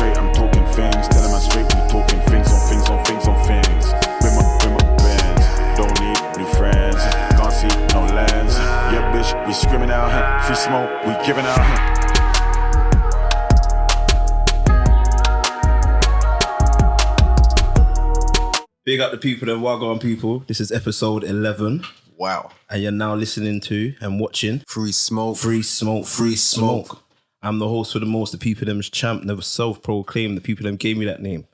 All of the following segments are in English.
straight, I'm talking things. Tell them I'm straight, we talking things on things on things on things. With my bands, don't need new friends. Can't see no lens. Yeah, bitch, we screaming out. 3Smoke, we giving out. Big up the people and Wagwan people. This is episode 11. Wow. And you're now listening to and watching 3Smoke. 3Smoke. I'm the host for the most, the people them's champ, never self-proclaimed. The people them gave me that name.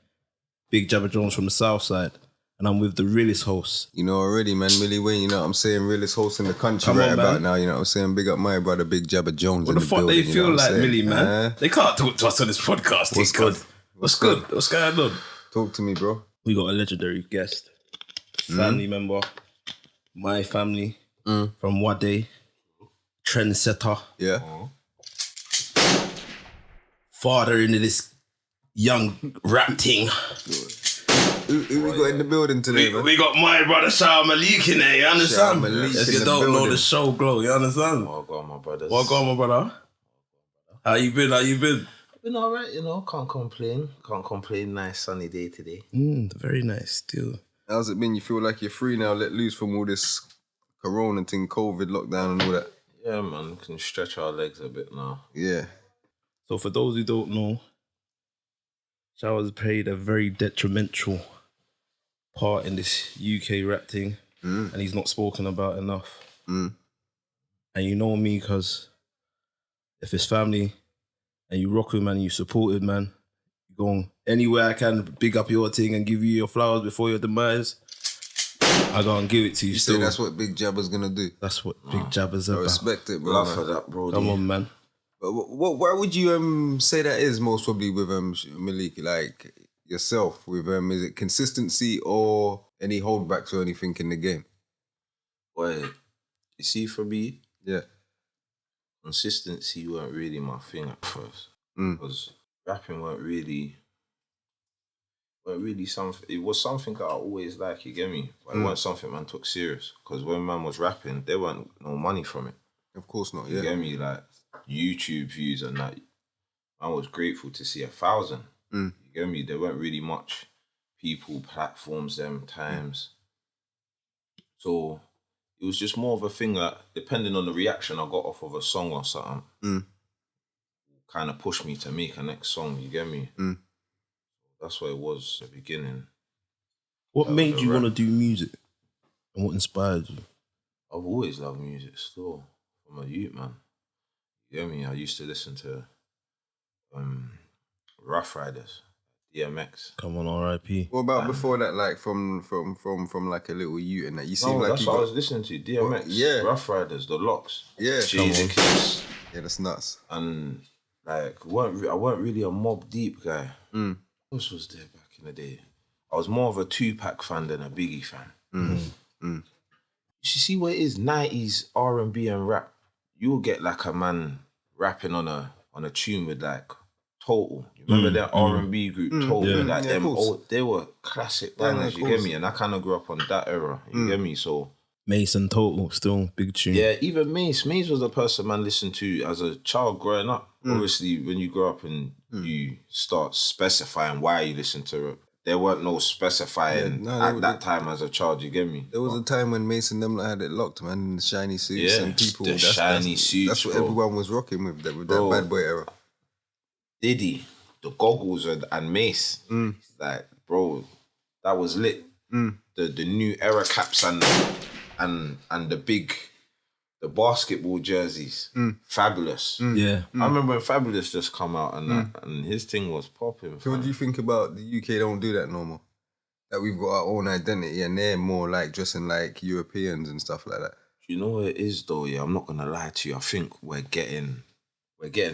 Big Jabba Jones from the south side. And I'm with the realest host. You know already, man. Millie Wayne, you know what I'm saying? Realest host in the country Come right on, about man. now. You know what I'm saying? Big up my brother, Big Jabba Jones What in the the fuck building. they feel you know like, Millie, man? They can't talk to us on this podcast. What's good? What's good? What's going on? Talk to me, bro. We got a legendary guest. Family member. My family. From Wade. Trendsetter. Yeah. Father into this young rap thing. Who we got in the building today, man? We got my brother Malik in there, you understand? Malik If in you the don't know building. the show glow, you understand? Well gone, my brothers. What going on, my brother? How you been? Been alright, you know, can't complain. Nice sunny day today. Very nice, still. How's it been? You feel like you're free now, let loose from all this corona thing, COVID, lockdown and all that? Yeah, man, can stretch our legs a bit now. Yeah. So for those who don't know, Shower's played a very detrimental part in this UK rap thing, and he's not spoken about enough. And you know me, because if it's family and you rock with man, you supported man, you go on anywhere I can big up your thing and give you your flowers before your demise, I go and give it to you. You still. say that's what Big Jabba's gonna do? That's what Big Jabba's I about. respect it, bro. Love man. for that, bro. Come on, man. But where would you say that is most probably with Malik, like yourself with is it consistency or any holdbacks or anything in the game? Well, you see, for me, Yeah. consistency weren't really my thing at first. Because rapping weren't really something. It was something that I always like, you get me? But it wasn't something man took serious. Because when man was rapping, there weren't no money from it. Of course not, You yeah. get me? Like YouTube views and that. I was grateful to see 1,000. You get me? There weren't really much people, platforms, them times. So it was just more of a thing that, depending on the reaction I got off of a song or something, kind of pushed me to make a next song, you get me? That's what it was at the beginning. What made you want to do music? And what inspired you? I've always loved music still. I'm a youth, man. You get me? I used to listen to Rough Riders, DMX. Come on, R.I.P. What about before that, like from like a little youth and that? You seem No, like that's you what I got... was listening to. DMX, yeah. Rough Riders, The Locks, Yeah, Jadakiss. Yeah, that's nuts. And like, I weren't really a Mob Deep guy. What else was there back in the day? I was more of a Tupac fan than a Biggie fan. You see what it is? 90s R&B and rap. You'll get like a man rapping on a tune with like Total. You remember that R&B group Total? Yeah. Like Yeah, of them course. old, they were classic Yeah, bangers. of You get course. me? And I kind of grew up on that era. You get me? So. Mason Total, still big tune. Yeah, even Mace. Mace was the person man listened to as a child growing up. Obviously, when you grow up and you start specifying why you listen to it, there weren't no specifying at that time as a child, you get me? There was a time when Mason them had it locked, man, in the shiny suits Yeah, and people. the shiny suits, That's what bro. everyone was rocking with that Bro. bad boy era. Diddy, the goggles and Mace. Like, bro, that was lit. The new era caps and the basketball jerseys. Fabulous. Yeah. I remember when Fabulous just come out and that, and his thing was popping. So what do you think about the UK don't do that no more? That we've got our own identity and they're more like dressing like Europeans and stuff like that. You know what it is though, yeah, I'm not gonna lie to you. I think we're getting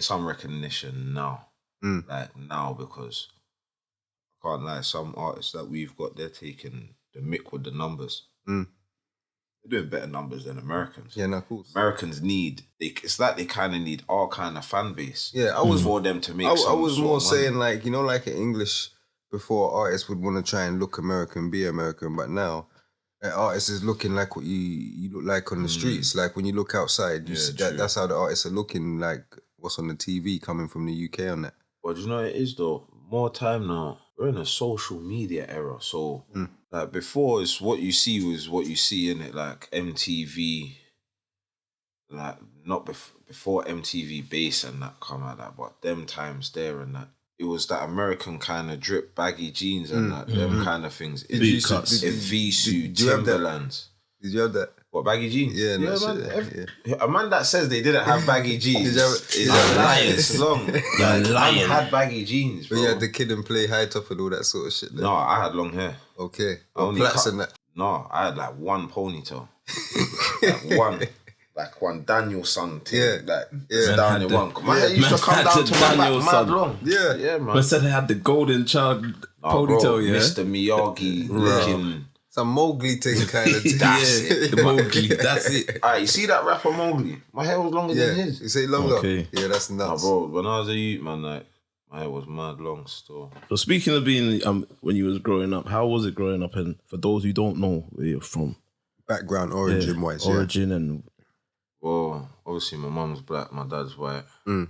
some recognition now. Like now, because I can't lie, some artists that we've got, they're taking the mick with the numbers. They're doing better numbers than Americans. Yeah, no, of course. Americans it's like they kind of need our kind of fan base. Yeah, I was for them to make I some was sort more of money. saying like, you know, like in English before artists would want to try and look American, be American, but now an artist is looking like what you look like on the streets. Like when you look outside, you see that's how the artists are looking, like what's on the TV coming from the UK on that. But you know what it is though? more time now. We're in a social media era, so like before, it's what you see was what you see in it, like MTV, like not before MTV Base and that come out that, but them times there and that. It was that American kind of drip, baggy jeans and that, them kind of things. Boot cuts. V-suit, did you have that? Timberlands. Did you have that? What, baggy jeans? Yeah, no man. shit, A man that says they didn't have baggy jeans Did you is have- a liar. It's long. You're lying. I had baggy jeans, But bro. you had the Kid and Play high top and all that sort of shit. Then. No, I had long hair. Okay. I Or only plaits cut- and that. No, I had like one ponytail. Like one Danielson thing. Yeah. Like, Yeah. down Man in had one. the- My hair used to man come had down the to my back, Danielson. mad long. Yeah. Yeah, man. But said they had the golden child Nah, ponytail, bro, yeah? Mr. Miyagi looking. Some Mowgli thing kind of thing. Yeah, the Mowgli, that's it. Alright, you see that rapper Mowgli? My hair was longer Yeah. than his. You say longer? Okay. Yeah, that's Nah, nuts. bro, when I was a youth, man, like, my hair was mad long still. So speaking of being, when you was growing up, how was it growing up? And for those who don't know where you're from, Background, origin wise. Yeah. origin and Well, obviously my mum's black, my dad's white. Mm.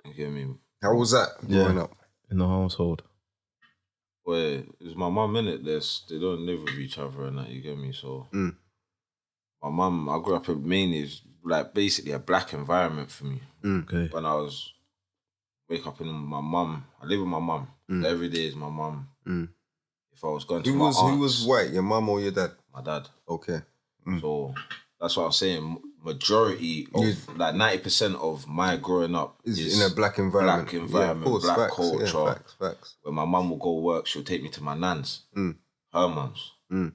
You get me? How was that growing up? in the household. Well, it's my mum, innit? They don't live with each other and that, you get me? So, Mm. my mum, I grew up in mainly, it's like basically a black environment for me. Okay. When I was wake up in my mum, I live with my mum. Every day is my mum. Mm. If I was going to Who my was aunts, white? Your mum or your dad? my dad. Okay. So that's what I'm saying. Majority of like 90% of my growing up Is in a black environment. Black environment, yeah, of course, black facts, culture. Yeah, facts. When my mum will go work, she'll take me to my nan's. Mm. Her mum's. Mm.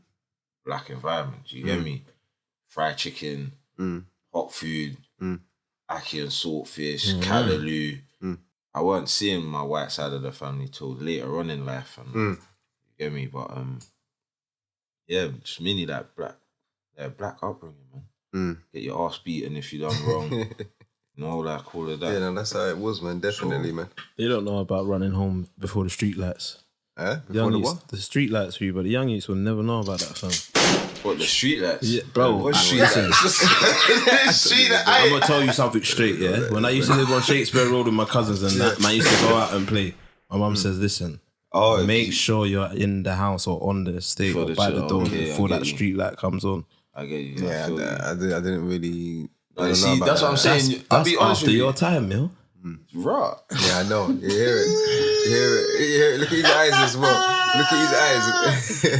Black environment. Do you get me? Fried chicken, Mm. hot food, Mm. ackee and saltfish, callaloo. Mm. I weren't seeing my white side of the family till later on in life. And Mm. you get me? But yeah, just mainly that black upbringing, man. Mm. Get your ass beaten if you done wrong. You know, like all of that. Yeah, no, that's how it was, man. Definitely, man. They don't know about running home before the street lights. Before Young the youths, what? the street lights for you, but the young youths will never know about that, fam. What, the street lights? Yeah, bro, What I- street listen. lights? Street lights. I'm gonna tell you something straight, yeah. When I used to live on Shakespeare Road with my cousins and that, man used to go out and play. My mum says, "Listen, make sure you're in the house or on the estate Before or the by shit- the door okay, I before get that you. street light comes on." I get you. Yeah, I didn't really. I don't see, know about that's what I'm that. saying. I'll That's be honest after with you. your time, yo. Right. Yeah, I know. You hear it. You hear it. You hear it. Look at his eyes as well. Look at his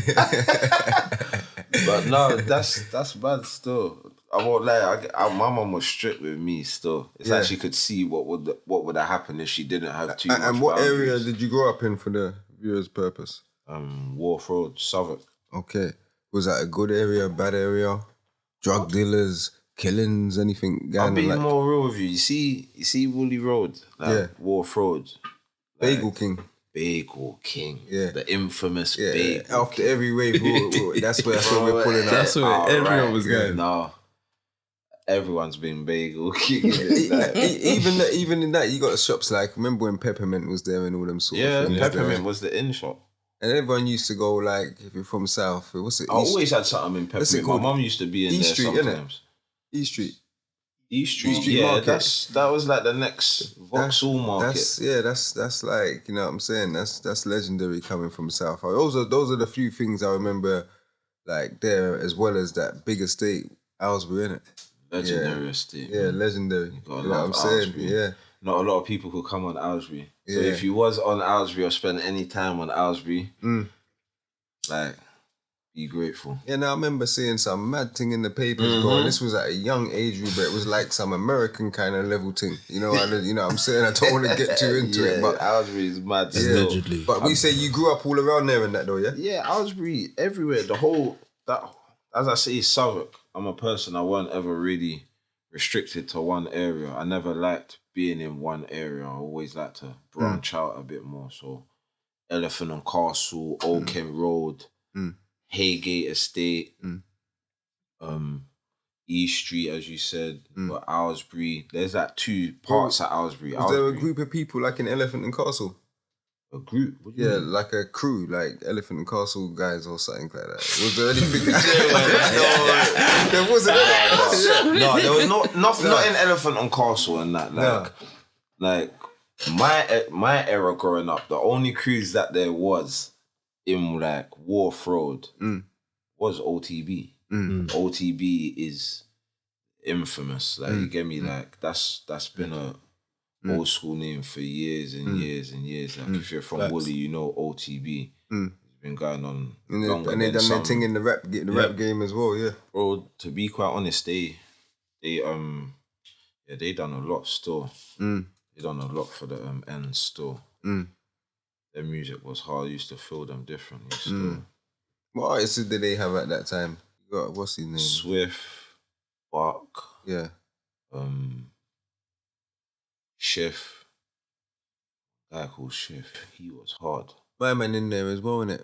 eyes. But no, that's bad still. I won't lie. My mum was strict with me still. It's Yeah. like she could see what would have happened if she didn't have too much And what area boundaries. did you grow up in for the viewers' purpose? Wharf Road, Southwark. Okay. Was that a good area, bad area? Drug dealers, killings, anything? I'll Going be like more real with you. You see Wooley Road, like Yeah. Wharf Road, Bagel King. Bagel King, Yeah. the infamous Yeah. Bagel After King. every wave, that's where we're pulling out. That's where everyone was yeah. going. No, everyone's been Bagel King. Like, Even in that, you got shops like, remember when Peppermint was there and all them sort yeah, of things? Peppermint was the in shop. And everyone used to go like, if you're from South, what's it? I always had something in What's it Peppermint. My called? mum used to be in East there Street, innit? sometimes. East Street. East Street, East Street yeah, Market. that was like the next Vauxhall Market. That's like, you know what I'm saying? That's legendary coming from South. Those are the few things I remember like there, as well as that big estate, Aylesbury, innit? Legendary estate. Yeah, man. legendary. gotta You know what I'm love saying? Aylesbury. Yeah. Not a lot of people could come on Aylesbury. So Yeah. if you was on Aylesbury or spent any time on Aylesbury, like, be grateful. Yeah, now I remember seeing some mad thing in the papers, bro. And this was at a young age group, but it was like some American kind of level thing. You know what I'm saying? I don't want to get too into it, but Aylesbury is mad yeah. still. Allegedly. But we say you grew up all around there and that though, yeah? Yeah, Aylesbury, everywhere. The whole, that, as I say, Southwark, I'm a person, I weren't ever really restricted to one area. I never liked being in one area. I always liked to branch out a bit more. So, Elephant and Castle, Old Kent Road, Haygate Estate, East Street, as you said, but Aylesbury. There's like two parts at Aylesbury. Was there a Aylesbury. group of people like in Elephant and Castle? A group? What do you Yeah, mean? like a crew, like Elephant and Castle guys or something like that. Was there anything? No, there wasn't. No, there was not in Elephant and Castle and that. Like my era growing up, the only cruise that there was in like Wharf Road was OTB. OTB is infamous. Like you get me? Like that's been a old school name for years and years and years. Like if you're from Wooley, you know OTB. It's been going on longer and they than done their some. thing in the rap game as well, yeah. Bro, to be quite honest, they done a lot still. They done a lot for the ends still. Their music was hard. I used to feel them differently still. What artists did they have at that time? You got, what's his name? Swift, Buck, Yeah. Schiff. Guy called Schiff. He was hard. My man in there as well, innit?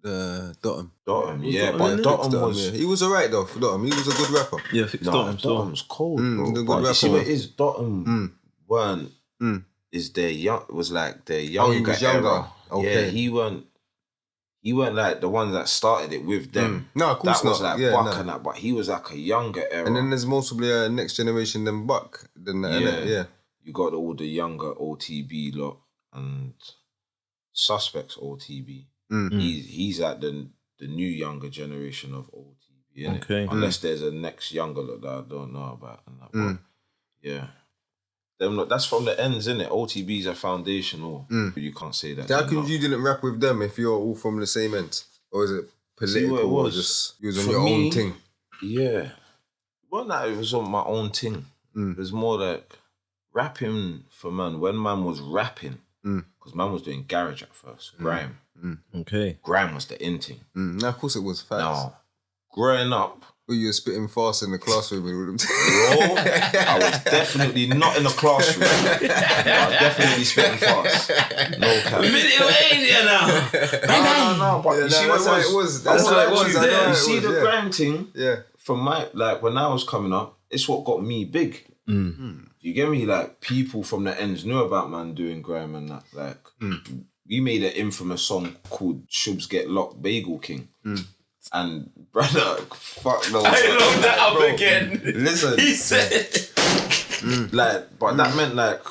Dottam. Dottam, yeah, Dottam but in it? Dottam was... Yeah. He was alright though, for Dottam. He was a good rapper. Yeah, Fix Nah, Dottam. Dottam's cold, bro. he's a good But you see rapper. what it is? Dottam weren't... Is their young... It was like their younger he was younger. era. Okay. Yeah, he weren't like the ones that started it with them. No, of course that was not. like Yeah, Buck no. and that, but he was like a younger era. And then there's mostly a next generation than Buck. Than that, innit? Yeah. You got all the younger OTB lot and Suspects OTB. He's like the new younger generation of OTB, innit? Okay. Unless there's a next younger lot that I don't know about. And that, but yeah. Them lot, that's from the ends, innit? OTBs are foundational. You can't say that. How they're come not. you didn't rap with them if you're all from the same end? Or is it See what it political or was? just you was on For your own me, thing? Yeah. Well, no, it was on my own thing. It was more like rapping for man. When man was rapping, because man was doing garage at first, grime. Okay. Grime was the in thing. No, of course it was facts. Now, growing up, Well, you were spitting fast in the classroom with them. bro, I was definitely not in the classroom. I was definitely spitting fast. No cap. No, but you see what that's how it was. That's I how it was was. like, I know how you it see was, the yeah. grime thing, Yeah. from my, like, when I was coming up, it's what got me big. You get me? Like, people from the ends knew about man doing grime and that. Like, we made an infamous song called Shubs Get Locked, Bagel King. And, brother, fuck no. I love that up Bro, again. Listen. He said... Like, but that meant, like,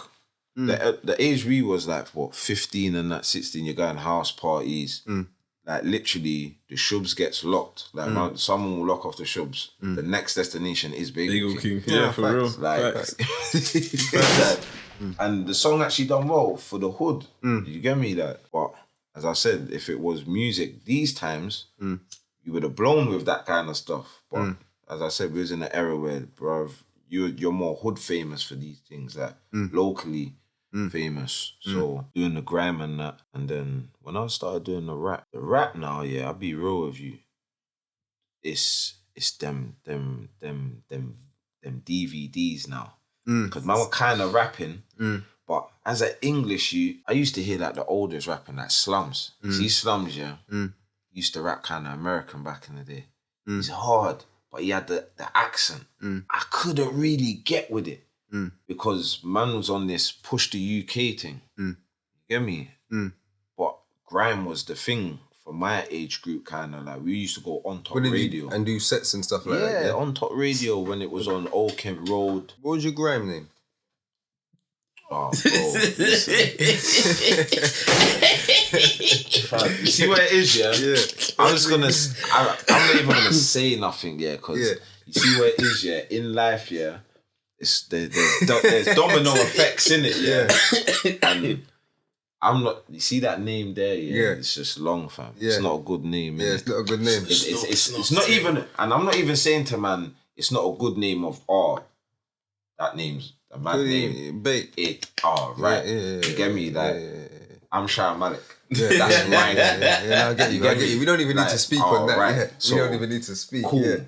the age we was, like, what, 15 and that, 16, you're going house parties. Like, literally, the Shubs gets locked. Like, someone will lock off the Shubs. The next destination is Bagel King. Yeah, for real. Like, Facts. like, and the song actually done well for the hood. You get me? Like, but as I said, if it was music these times, you would have blown with that kind of stuff. But as I said, we was in an era where, bruv, you're more hood famous for these things, like locally famous. So doing the grime and that, and then when I started doing the rap now, yeah, I'll be real with you. It's them DVDs now. Because man were kind of rapping, but as an English I used to hear like the oldest rapping, like Slums. See Slums, yeah? Used to rap kind of American back in the day. He's hard, but he had the accent. I couldn't really get with it because man was on this push the UK thing. You get me? But grime was the thing for my age group, kind of like we used to go on top radio and do sets and stuff like that. Yeah, on top radio when it was on Old Kent Road. What was your grime name? Oh, bro. You see what it is, yeah? I'm just gonna. I'm not even gonna say nothing, yeah, because you see what it is, yeah. In life, yeah, there's domino effects in it, yeah. And I'm not. You see that name there, yeah? It's just long, fam. It's not a good name. Yeah, it's not a good name. It's not even, and I'm not even saying to man, it's not a good name of that name's a mad name. Bait. Right. Yeah, you get me? Like, I'm Shah Malik. Yeah, That's right. Yeah, I get you. We don't even need to speak on that. Right. Yeah. So, we don't even need to speak. Cool.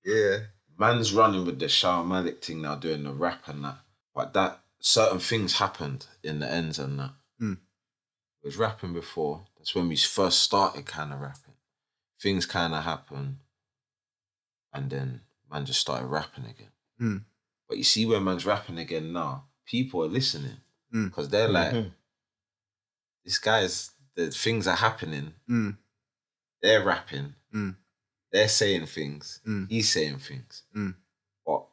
Yeah. Man's running with the Shah Malik thing now, doing the rap and that. But that certain things happened in the ends and that. It was rapping before. That's when we first started kind of rapping. Things kind of happened, and then man just started rapping again. But you see when man's rapping again now, people are listening because they're like, this guy's, the things are happening. They're rapping. They're saying things. He's saying things. But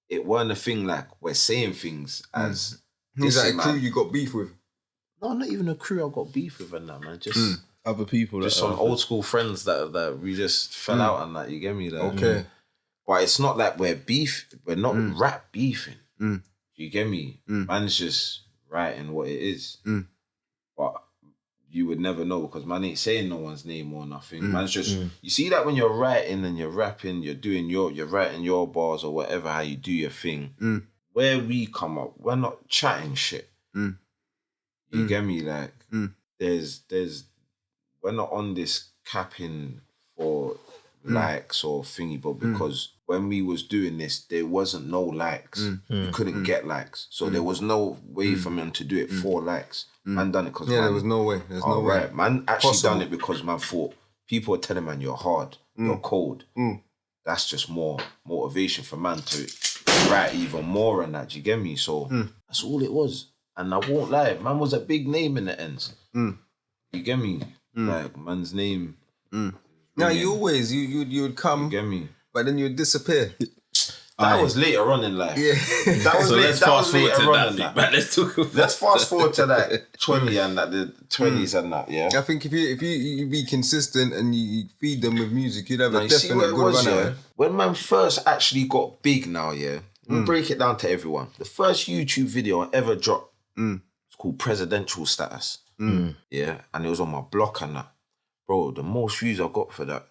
it weren't a thing like we're saying things as Is that a Listen, crew man. you got beef with? No, not even a crew I got beef with and that, man. Just Other people. just some old school friends that we just fell out and that. You get me? Like, Okay. but it's not like we're not rap beefing. You get me? Man's just writing what it is. But you would never know because man ain't saying no one's name or nothing. Man's just you see that when you're writing and you're rapping, you're writing your bars or whatever, how you do your thing. Where we come up, we're not chatting shit. You get me? Like there's we're not on this capping for likes or thingy, but because when we was doing this, there wasn't no likes. You couldn't get likes. So there was no way for them to do it for likes. Man done it because there was no way. There's no way. Man actually Possible. done it because man thought people were telling man you're hard, you're cold. That's just more motivation for man to write even more and that. Do you get me? So that's all it was. And I won't lie, man was a big name in the ends. You get me? Like man's name. Now you always you'd come, You get me? but then you'd disappear. That was later on in life. Yeah. That was So let's fast forward to that. in But let's talk about Let's fast forward to like 20 and that, the 20s and that, yeah. I think if you be consistent and you feed them with music, you'd have Now, a you see what definite it good was, run yeah? at it. When man first actually got big now, yeah? We'll break it down to everyone. The first YouTube video I ever dropped, it's called Presidential Status. Yeah, and it was on my block and that. Bro, the most views I got for that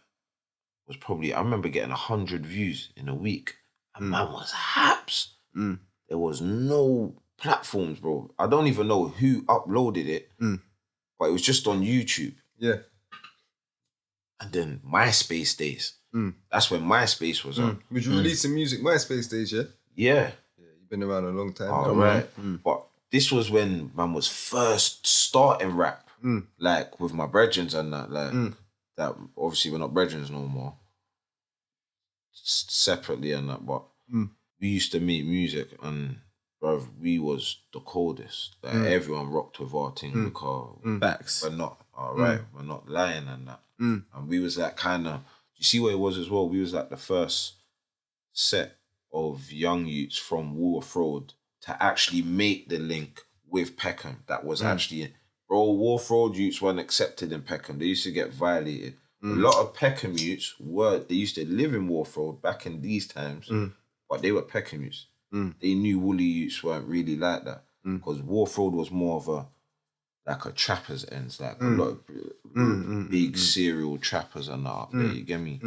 was probably, I remember getting 100 views in a week. And man was haps. There was no platforms, bro. I don't even know who uploaded it, but it was just on YouTube. Yeah. And then MySpace days. That's when MySpace was on. Was you releasing music MySpace days, yeah? Yeah. You've been around a long time. All right. But this was when man was first starting rap. Like with my brethrens and that. Like that obviously we're not brethrens no more. Separately and that, but we used to make music and bruv, we was the coldest. Like everyone rocked with our thing because facts. we're not we're not lying and that. And we was that kind of, you see what it was as well? We was like the first set of young youths from Woolworth Road to actually make the link with Peckham. That was actually, bro, Woolworth Road youths weren't accepted in Peckham. They used to get violated. A lot of Peckham youths they used to live in Woolworth Road back in these times, but they were Peckham youths. They knew Wooley youths weren't really like that because Woolworth Road was more of a trapper's ends, like a lot of big serial trappers and that up there, you get me?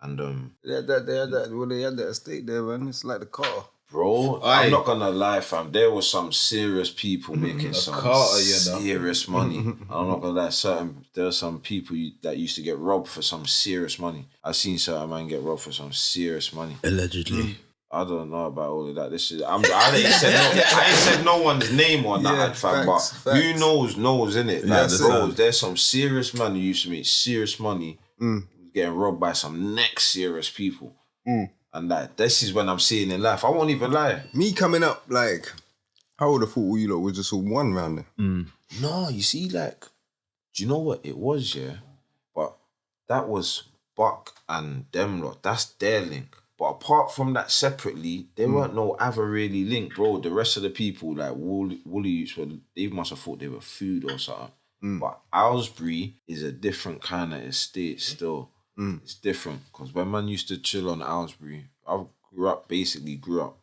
And They had that estate there, man. It's like the car. bro, I'm not gonna lie, fam. There was some serious people making some Carter, you know. serious money. I'm not gonna lie. There are some people that used to get robbed for some serious money. I've seen certain man get robbed for some serious money. Allegedly. I don't know about all of that. I ain't said no one's name on that, fam. facts, But who knows, innit? Like, That's bro, it. there's some serious man who used to make serious money getting robbed by some next serious people. And that this is when I'm seeing in life. I won't even lie. Me coming up, like, I would have thought all you lot was just all one round there. No, you see, like, do you know what it was, yeah? But that was Buck and them lot. That's their link. But apart from that separately, there weren't no other really link, bro. The rest of the people, like Wooley youths, they must have thought they were food or something. But Aylesbury is a different kind of estate still. It's different. Because when man used to chill on Aylesbury, I grew up,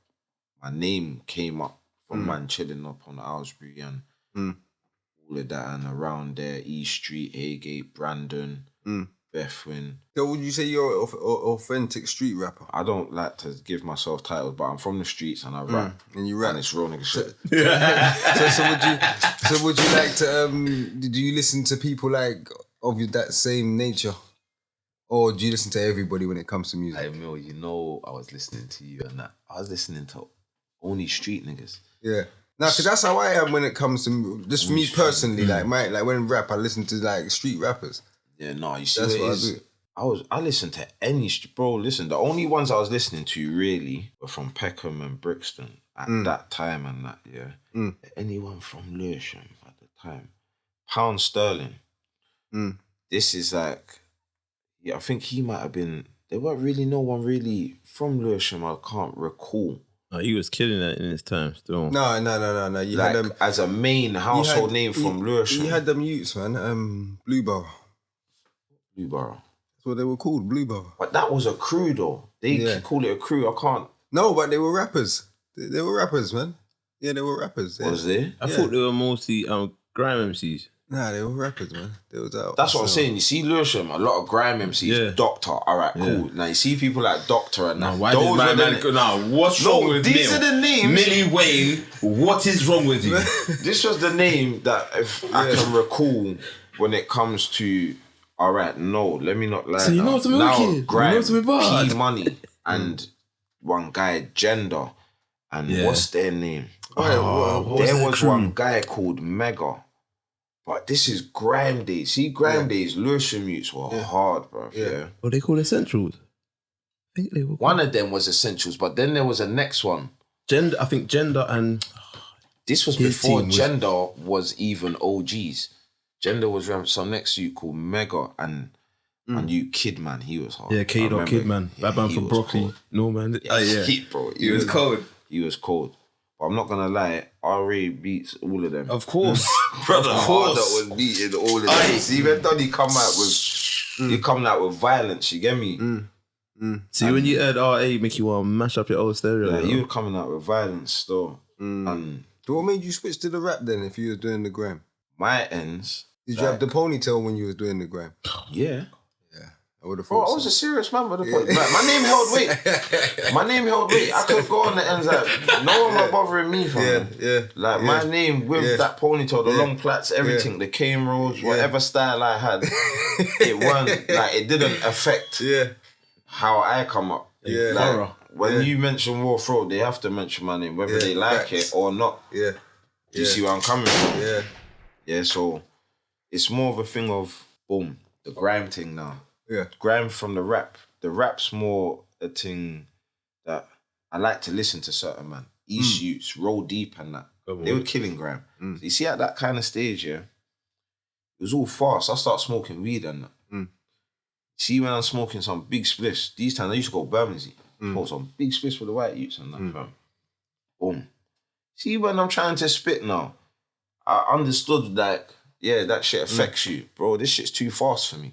my name came up from man chilling up on Aylesbury and all of that and around there, East Street, Haygate, Brandon, Bethwyn. So would you say you're an authentic street rapper? I don't like to give myself titles, but I'm from the streets and I rap. And you rap? And it's real nigga shit. So would you like to, do you listen to people like of that same nature? Or do you listen to everybody when it comes to music? Hey, Mil, you know I was listening to you and that. I was listening to only street niggas. Yeah. No, because that's how I am when it comes to, just for me personally, like when rap, I listen to like street rappers. Yeah, no, you see That's what it what is? I do. I listened to any, bro, listen, the only ones I was listening to really were from Peckham and Brixton at that time and that, yeah. Anyone from Lewisham at the time. Pound Sterling. This is like, yeah, I think he might have been, there weren't really no one really from Lewisham, I can't recall. Oh, he was killing that in his time still. No. You Like had them as a main household name from Lewisham. You had them youths, man. Blueborough. Blueborough. That's what they were called, Blueborough. But that was a crew though. They call it a crew. I can't. No, but they were rappers. They were rappers, man. Yeah, they were rappers. Yeah. Was they? I thought they were mostly grime MCs. Nah, they were rappers, man. They was out. That's what I'm saying. You see Lewisham, a lot of grime MCs, Doctor. All right, cool. Now you see people like Doctor and that. What's wrong with these are the names. Millie Wayne, what is wrong with you? This was the name that if I can recall when it comes to. All right, no, let me not lie. So you know what's wicked? Grime, you know what's P Money, and one guy Gender, and what's their name? There was one guy called Mega. But this is grime days. See, grime days, Lewisham youths were hard, bro. Yeah. What they call Essentials? I think they were. One of them was Essentials, but then there was a next one. Gender, I think Gender and... This was before Gender was even OGs. Gender was some next youth called Mega and you Kid Man, he was hard. Yeah, Kid Man. Bad man from Broccoli. Cold. No, man. Bro. He was cold. He was cold. But I'm not gonna lie, RA beats all of them. Of course. Brother, Harder was beating all of them. See, when Donny come out with violence, you get me? See, when you heard RA, make you want to mash up your old stereo. Like, you were coming out with violence still. And So what made you switch to the rap then if you were doing the grime? my ends... Did you have the ponytail when you was doing the grime? Yeah. I would have Bro, thought I was a serious man with the point. Like, my name held weight. My name held weight. I could go on the ends like, no one was bothering me from Like, my name with that ponytail, the long plaits, everything, the cane rolls, whatever style I had, it weren't, like, it didn't affect how I come up. Like, when you mention Wolf Road, they have to mention my name, whether they like it or not. Do you see where I'm coming from? Yeah, so it's more of a thing of, boom, the grime thing now. Grime from the rap. The rap's more a thing that I like to listen to certain man. East youths, Roll Deep and that. They were killing grime. So you see at that kind of stage, it was all fast. I started smoking weed and that. See when I'm smoking some big spliffs, these times I used to go Bermondsey. Smoke some big spliffs for the white youths and that, fam. Boom. See when I'm trying to spit now, I understood like, that shit affects you. Bro, this shit's too fast for me.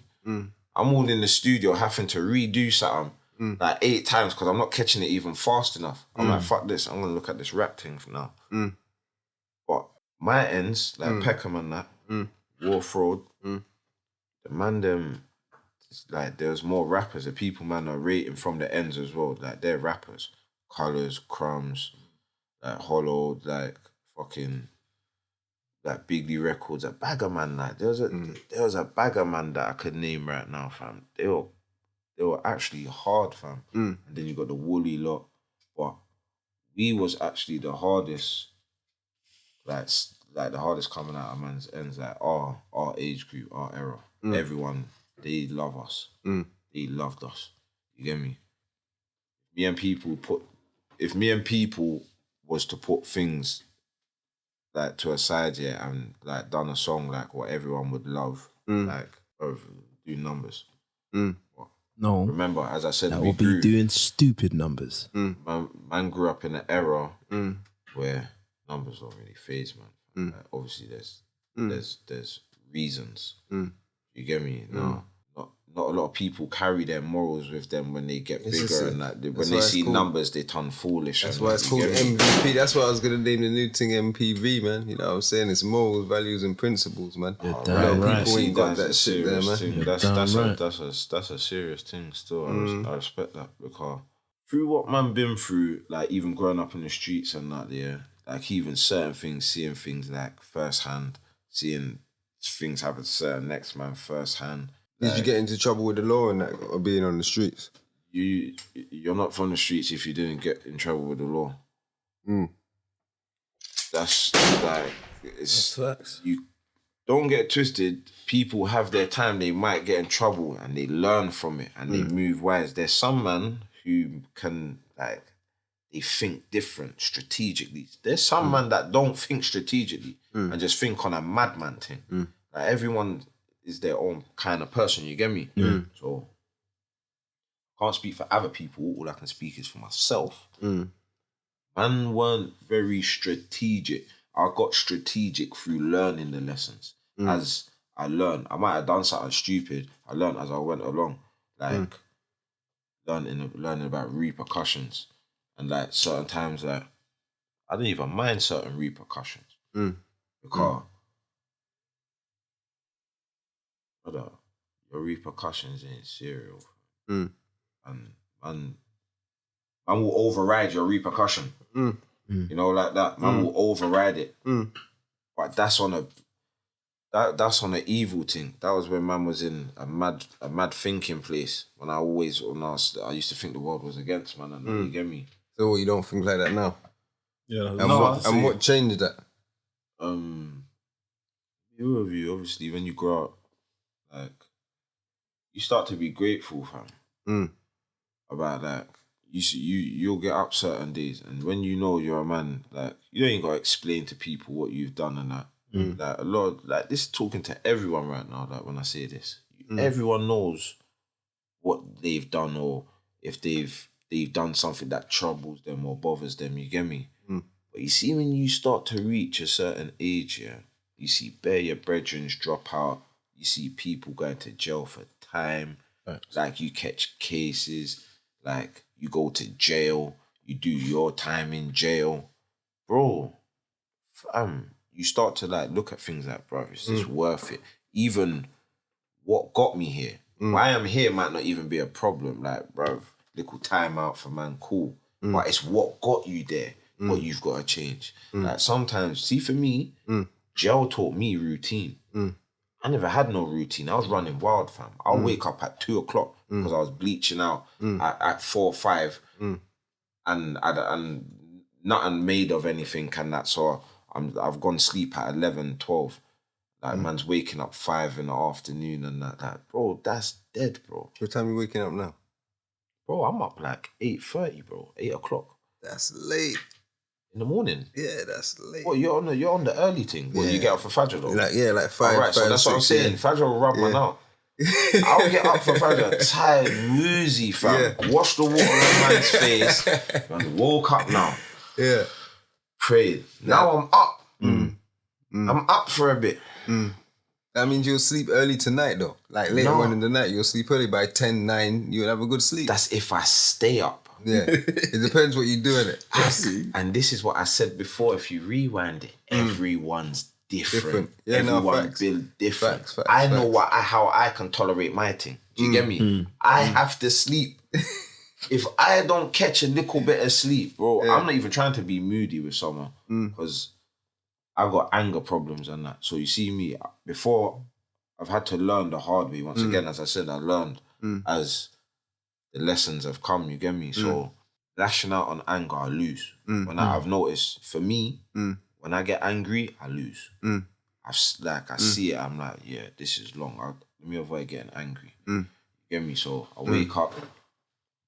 I'm all in the studio having to redo something like 8 times because I'm not catching it even fast enough. I'm like, fuck this, I'm gonna look at this rap thing for now. But my ends, like Peckham and that, Wolf Road, the man them, like there's more rappers. The people man are rating from the ends as well. Like they're rappers. Colours, Crumbs, like Hollow, like fucking like Bigly Records, a bagger man. Like there was a bagger man that I could name right now, fam. They were actually hard, fam. And then you got the Wooley lot, but we was actually the hardest, like the hardest coming out of man's ends. Like our age group, our era, everyone they love us. They loved us. You get me? If me and people was to put things like to a side, and like done a song like what everyone would love, like do numbers. No. Remember, as I said, that would be doing stupid numbers. Man grew up in an era where numbers don't really phase, man. Like, obviously, there's reasons. You get me? No, not a lot of people carry their morals with them when they get bigger and that. When they see numbers, they turn foolish. That's why it's called MVP. That's why I was gonna name the new thing MPV, man. You know what I'm saying? It's morals, values, and principles, man. People ain't got that shit there, man. That's a serious thing. Still, I respect that because through what man been through, like even growing up in the streets and that, like even certain things, seeing things like firsthand, seeing things happen to certain next man firsthand. Did you get into trouble with the law and that, or being on the streets? You're not from the streets if you didn't get in trouble with the law. That's like it's facts. You don't get twisted. People have their time. They might get in trouble and they learn from it and they move wise. There's some man who can like they think different strategically. There's some man that don't think strategically and just think on a madman thing. Like everyone is their own kind of person, you get me? So, can't speak for other people, all I can speak is for myself. Man weren't very strategic. I got strategic through learning the lessons. As I learned, I might have done something stupid. I learned as I went along, like learning about repercussions, and like certain times, like I didn't even mind certain repercussions because, brother, your repercussions ain't serial, and man will override your repercussion. You know, like that. Man will override it. But that's on an evil thing. That was when man was in a mad thinking place. I used to think the world was against man, and you get me. So you don't think like that now? Yeah. And what changed that? You obviously when you grow up, like you start to be grateful, fam. About like you'll get up certain days, and when you know you're a man, like you ain't gotta explain to people what you've done and that. Like a lot, like this is talking to everyone right now. Like when I say this, everyone knows what they've done, or if they've done something that troubles them or bothers them. You get me? But you see, when you start to reach a certain age, yeah, you see bare your brethren drop out. You see people going to jail for time. Thanks. Like you catch cases. Like you go to jail. You do your time in jail, bro. You start to like look at things like, bro, is this worth it? Even what got me here, why I'm here might not even be a problem. Like, bro, little time out for man, cool. But it's what got you there, what you've got to change. Like sometimes, see for me, jail taught me routine. I never had no routine. I was running wild, fam. I'll wake up at 2 o'clock because I was bleaching out at 4 or 5 and nothing made of anything and that. So I've gone sleep at 11, 12. Like, man's waking up 5 in the afternoon and that. Like, bro, that's dead, bro. What time are you waking up now? Bro, I'm up like 8:30, bro. 8 o'clock. That's late. In the morning? Yeah, that's late. What, you're on the early thing? Well, you get up for Fajr, though? Like 5. Alright, so that's 6, what I'm saying. Fajr will rub man out. I'll get up for Fajr, tired, woozy, fam. Wash the water on man's face. Man, woke up now. Yeah. Prayed. Now I'm up. I'm up for a bit. That means you'll sleep early tonight, though. Like later on in the night, you'll sleep early by 10, 9. You'll have a good sleep. That's if I stay up. Yeah. It depends what you do in it. And this is what I said before. If you rewind it, everyone's different. Yeah, everyone build different. Facts, I know how I can tolerate my thing. Do you get me? I have to sleep. If I don't catch a little bit of sleep, bro, I'm not even trying to be moody with someone because I've got anger problems and that. So you see me, before I've had to learn the hard way. Once again, as I said, I learned as the lessons have come, you get me? So lashing out on anger, I lose. I've noticed, for me, when I get angry, I lose. I see it, I'm like, yeah, this is long. Let me avoid getting angry. You get me? So I wake up,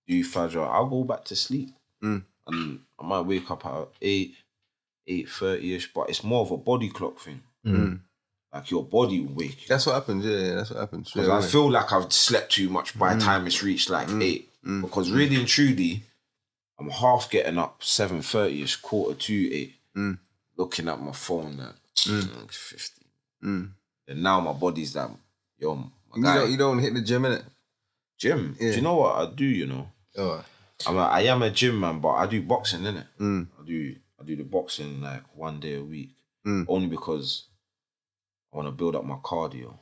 do Fajr, I'll go back to sleep. And I might wake up at 8:30ish, but it's more of a body clock thing. Like your body will wake you. That's what happens, yeah, that's what happens. Because I feel like I've slept too much by the time it's reached like 8. Because really and truly, I'm half getting up 7:30ish, 7:45, 8. Looking at my phone at 15. And now my body's like, yo, my guy. You don't hit the gym, innit? Gym? Yeah. Do you know what I do, you know? I am a gym man, but I do boxing, innit? I do the boxing like 1 day a week. Only because I want to build up my cardio.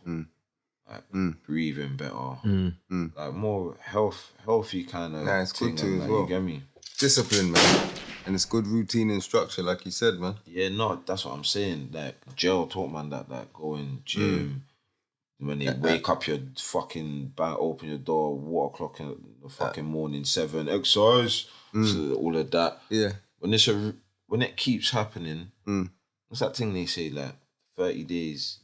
Like breathing better. Like more healthy kind of it's thing. good too as well. You get me? Discipline, man. And it's good routine and structure, like you said, man. Yeah, no, that's what I'm saying. Like, jail taught man that, like, go in gym. When they wake up, you fucking open your door, water clock in the fucking morning, 7, exercise, so all of that. Yeah. When it keeps happening, what's that thing they say, like, 30 days,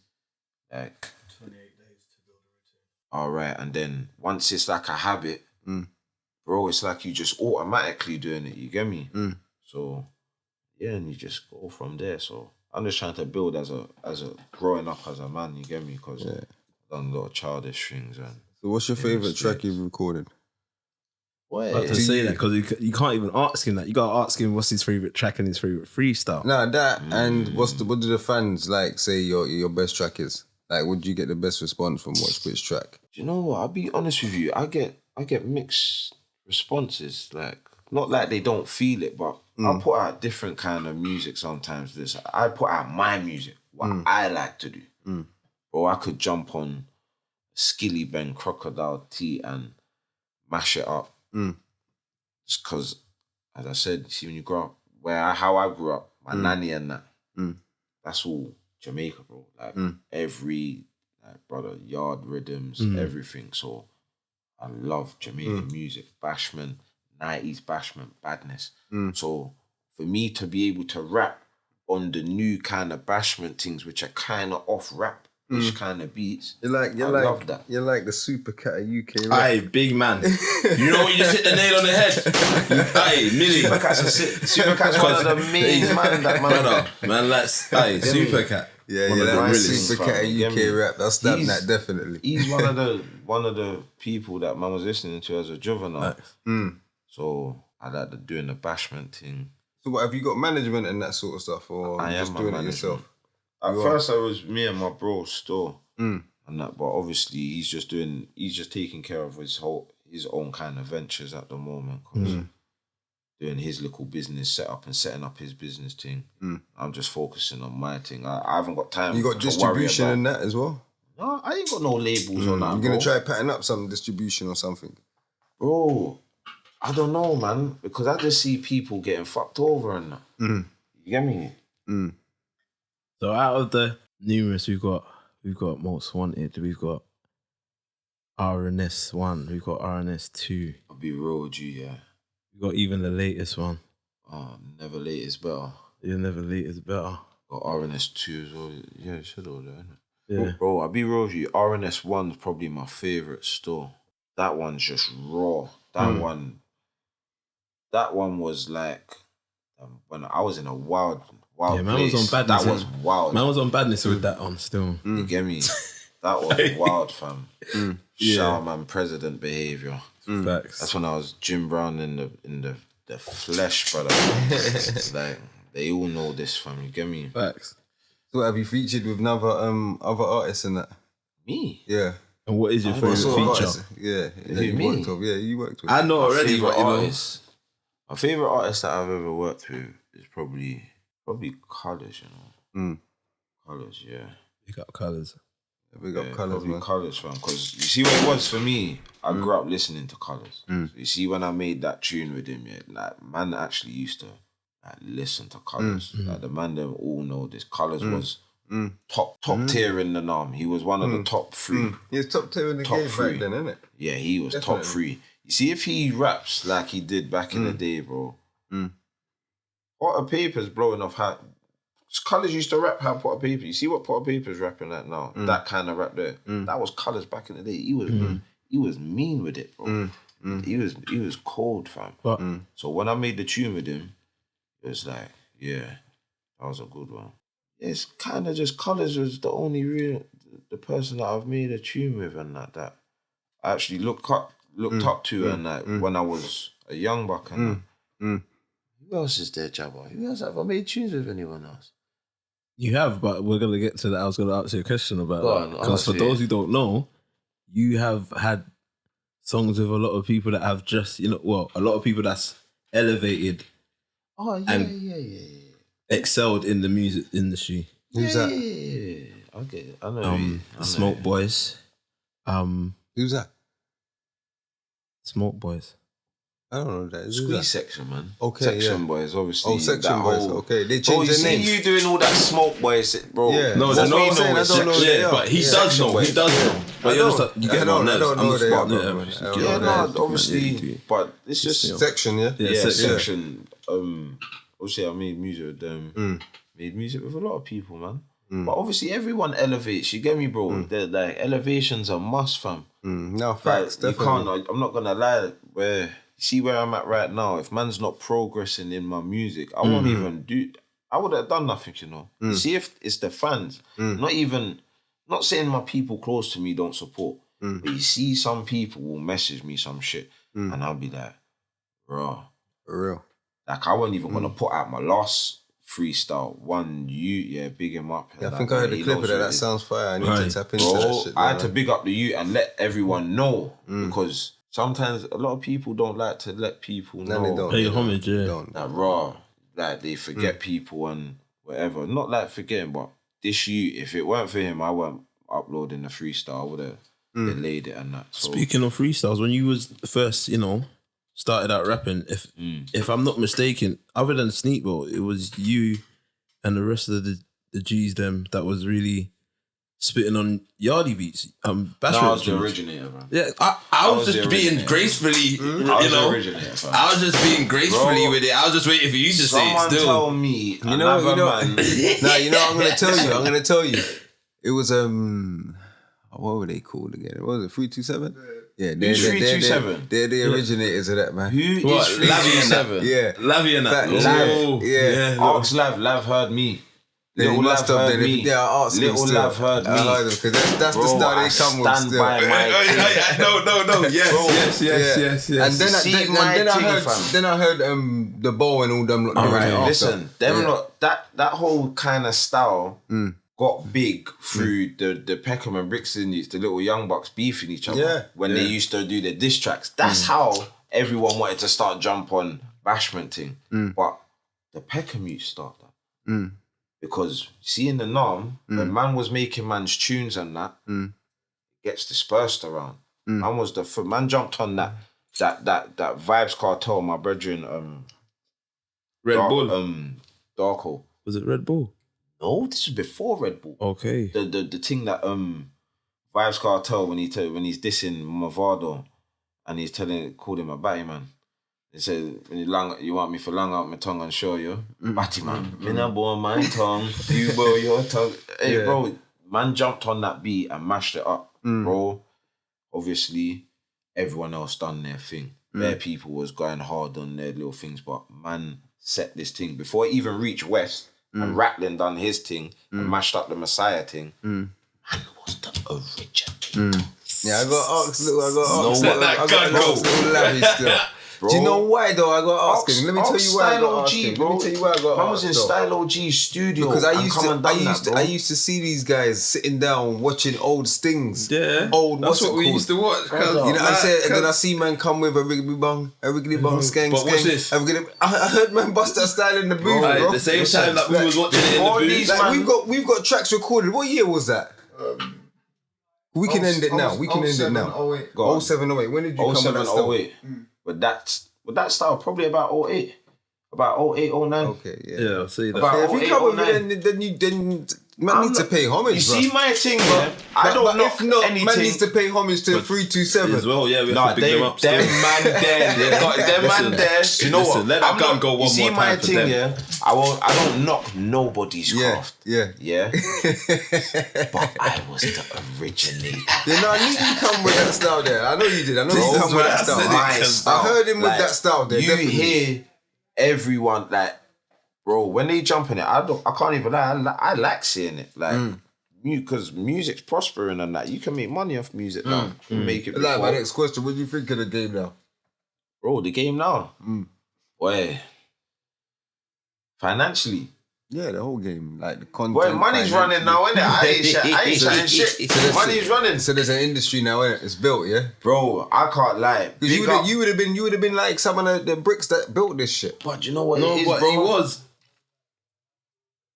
like... 28 days to build a routine. All right, and then once it's like a habit, bro, it's like you just automatically doing it, you get me? So, yeah, and you just go from there. So, I'm just trying to build as a growing up as a man, you get me? Because I've done a lot of childish things. And so what's your favourite track you've recorded? But to say that, because you can't even ask him that. You got to ask him what's his favourite track and his favourite freestyle. Nah, that and what do the fans like say your best track is? Like, would you get the best response from which track? Do you know what? I'll be honest with you. I get mixed responses. Like, not like they don't feel it, but I put out different kind of music sometimes. I put out my music, what I like to do. Or I could jump on Skilly Ben Crocodile T and mash it up. Just because, as I said, see, when you grow up, how I grew up, my nanny and that, that's all Jamaica, bro. Like every brother, yard rhythms, everything. So I love Jamaican music, bashment, 90s bashment, badness. So for me to be able to rap on the new kind of bashment things, which are kind of off rap-ish kind of beats, I love that. You're like the super cat of UK rap. Aye, big man. You know when you just hit the nail on the head? Aye, Millie. Supercat's one of the main man that man. Man, that's Supercat. Yeah, One of the like realest. super cat of UK rap. That's that definitely. He's one of the people that man was listening to as a juvenile. So I like doing the bashment thing. So what, have you got management and that sort of stuff, or I just am doing it management. yourself? At first, I was me and my bro's store, and that. But obviously, he's just taking care of his own kind of ventures at the moment. Cause doing his little business setup and setting up his business thing. I'm just focusing on my thing. I haven't got time. You got distribution and that as well? No, I ain't got no labels on that. You're gonna try pattern up some distribution or something, bro. I don't know, man, because I just see people getting fucked over and that. You get me? So out of the numerous we've got Most Wanted, we've got RNS 1, we've got RNS 2. I'll be real with you, yeah. We've got even the latest one. Oh, never late is better. Yeah, never late is better. Got RNS 2 as well. Yeah, it should all there, innit? Yeah. Bro, I'll be real with you. RNS 1's probably my favourite store. That one's just raw. That one was like when I was in a wild man place. was on badness. That was wild. Man was on badness with that on still. You get me? That was wild, fam. Shout man, president behaviour. Facts. That's when I was Jim Brown in the flesh, brother. Like they all know this, fam. You get me? Facts. So have you featured with other artists and that? Me? Yeah. And what is your favourite What sort of feature? artists? Yeah, Who, me? worked with. Yeah, you worked with. I know already, but you know. My favourite artist that I've ever worked with is probably Colours, you know. Colours, yeah. Big up Colours. Big up Colours, probably man. Colours, fam. Because you see what it was for me, I grew up listening to Colours. So you see when I made that tune with him, yeah, like man actually used to like listen to Colours. Like the man them all know this. Colours was top tier in the norm. He was one of the top 3. He was top 2 in the Top game 3. back then, innit? Yeah, he was top 3. You see, if he raps like he did back in the day, bro, Potter Paper's blowing off how... Colours used to rap how Potter Paper... You see what Potter Paper's rapping like now? That kind of rap there. That was Colours back in the day. He was mean with it, bro. He was cold, fam. But So when I made the tune with him, it was like, yeah, that was a good one. It's kind of just Colours was the only the person that I've made a tune with and that I actually looked up to and like when I was a young buck and that. Who else is there, Jabba? Who else have I made tunes with anyone else? you have, but we're going to get to that. I was going to ask you a question about Go that. on, Because for those who don't know, you have had songs with a lot of people that have just, a lot of people that's elevated, Oh, yeah, And- yeah. excelled in the music industry. Who's that? Yeah. I get it. I know. I know Smoke Boys. Who's that? Smoke Boys. I don't know who that is. Who's Squeeze that? Section, man. Okay, Section yeah. Boys, obviously. Oh, Section that Boys. whole- Okay, they Bro, changed you their see names. you doing all that Smoke Boys, bro. Yeah. No, That's that's what what I'm saying. I don't know who they Yeah, are. but he Yeah. does know. He does know. But you understand, you get I on don't nerves. know I'm who the they spot. are, bro. Yeah, I don't Yeah, know. no, obviously, Yeah. but it's just Section, yeah? Yeah, Section. Obviously, I made music with them. Made music with a lot of people, man. But obviously, everyone elevates. You get me, bro? They're like elevation's a must, fam. No, Like, facts, you definitely. can't. I'm not gonna lie. See where I'm at right now. If man's not progressing in my music, I won't even do. I would have done nothing, you know. You see, if it's the fans, not saying my people close to me don't support, but you see, some people will message me some shit. and I'll be like, raw. For real. Like I wasn't even gonna put out my last freestyle. Big him up. Yeah, I think I heard a clip of that. That sounds fire. I need to tap into that shit. I had to big up the youth and let everyone know because sometimes a lot of people don't like to let people know. No, they don't. Pay homage, That raw, like they forget people and whatever. Not like forgetting, but this youth, if it weren't for him, I weren't uploading the freestyle. I would have delayed it and that. So. Speaking of freestyles, when you was first, started out rapping, if I'm not mistaken, other than Sneakbo, it was you and the rest of the G's them that was really spitting on Yardie beats. I was the originator, man. Yeah, I was just being gracefully, I was the originator, fam. I was just being gracefully with it. I was just waiting for you to say it still. Tell me, man. Nah, I'm gonna tell you. It was what were they called again? What was it? 327? Yeah, who's 327? They're the originators of that, man. Who is 327? Yeah, Lavi and that. Lav, yeah. Ask Lav heard me. Little Lav heard me. Yeah, I asked him Little still. Lav heard me. Because that's the style they come with still. No. Yes. And then I heard the bow and all them. Listen, that whole kind of style got big through the Peckham and Brixton, the little young bucks beefing each other when they used to do their diss tracks. That's how everyone wanted to start jump on bashment thing. But the Peckham youth started that. Because see in the Nam, when man was making man's tunes and that, it gets dispersed around. Man jumped on that Vibes Cartel, my brethren, Red Bull. Darko. Was it Red Bull? No, this was before Red Bull. Okay. The thing that Vibes Cartel when he's dissing Mavado and he's called him a batty man. He said, when you want me for long out my tongue and show you, batty man. Me not blow my tongue, you blow your tongue. Hey, bro, man jumped on that beat and mashed it up, bro. Obviously, everyone else done their thing. Their people was going hard on their little things, but man set this thing. Before it even reached West, and Ratlin done his thing and mashed up the Messiah thing, man was the original. Yeah, I got asked little Lavi still. Bro. Do you know why though? I got asked him. Let me tell you why I got asked him. Let me tell you why I got asked. I was in Style OG's studio because I used to see these guys sitting down watching old stings. Yeah, that's what we used to watch. You know what I said, and then I see man come with a riggly bong, skang. But what's this? I heard man bust that style in the booth, bro. The same time that we was watching it in the booth. We've got tracks recorded. What year was that? We can end it now. 07, 08. When did you come with that stuff? 08. But that style probably about 08. About 08, 09. Okay, yeah. Yeah, I'll say that. If you come with it, then man needs to pay homage, you see my thing, yeah? I don't know if not, anything. Man needs to pay homage to 327. As well, yeah, we have to big them up still. Them man there. You know what? Let that gun go one more time. You see my thing, yeah? I don't knock nobody's craft. Yeah. But I was the originator. Yeah, no, I knew you come with that style there. I know you did. I know you come with that style. I heard him with that style there. You hear everyone like, bro, when they jump in it, I can't even lie. I like seeing it, like, because music's prospering and that. You can make money off music now. Make it. Like my next question: what do you think of the game now, bro? The game now, boy, financially. Yeah, the whole game, like the content. Boy, money's running now, innit? I ain't chatting shit. Money's running. So there's an industry now, innit? It's built, yeah. Bro, I can't lie. Because you would have been like some of the bricks that built this shit. But you know what it is, bro? He was.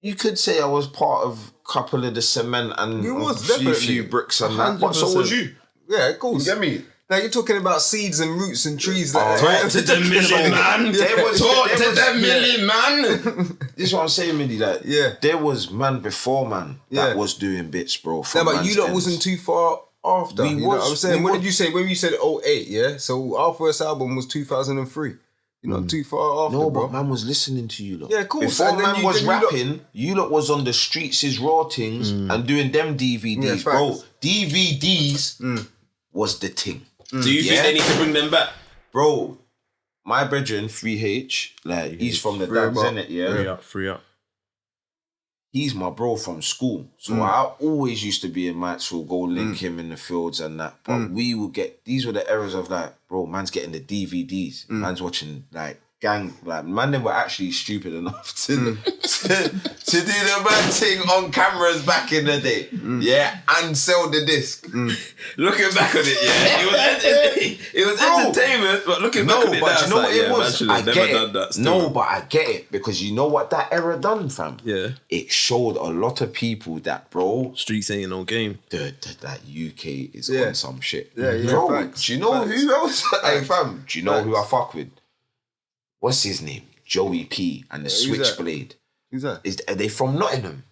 You could say I was part of a couple of the cement and a few bricks and that. But so was you. Yeah, of course. You get me? Now you're talking about seeds and roots and trees like that. Talk to the million man. Talk to the million man. This is what I'm saying, Mindy. Like, there was man before man that was doing bits, bro. Yeah, but you lot wasn't too far after. You know what I'm saying? What did you say when you said 08? Yeah, so our first album was 2003. You're not too far after, no, bro. but man was listening to you lot. Yeah, cool. Before man was rapping, you lot was on the streets, his raw things, and doing them DVDs, bro. DVDs was the thing. Do you think they need to bring them back? Bro, my brethren, 3H, like, he's from the Dads, innit, yeah? Free up. he's my bro from school. So I always used to be in Maxwell, go link him in the fields and that. But we would get, these were the eras of like, bro, man's getting the DVDs. Man's watching like gang, like man, they were actually stupid enough to do the man thing on cameras back in the day. Yeah, and sell the disc. Looking back on it, yeah, it was entertainment. But looking back on it, but now, you know what like, it was? Man, I never get done it. that still. No, but I get it because you know what that era done, fam. Yeah, it showed a lot of people that, bro, streets ain't no game. that UK is Yeah. on some shit. Yeah, yeah, Bro, facts, do you know facts. who else? Hey, fam, do you know who I Facts. fuck with? What's his name? Joey P and the who's that? Switchblade. Who's that? Are they from Nottingham?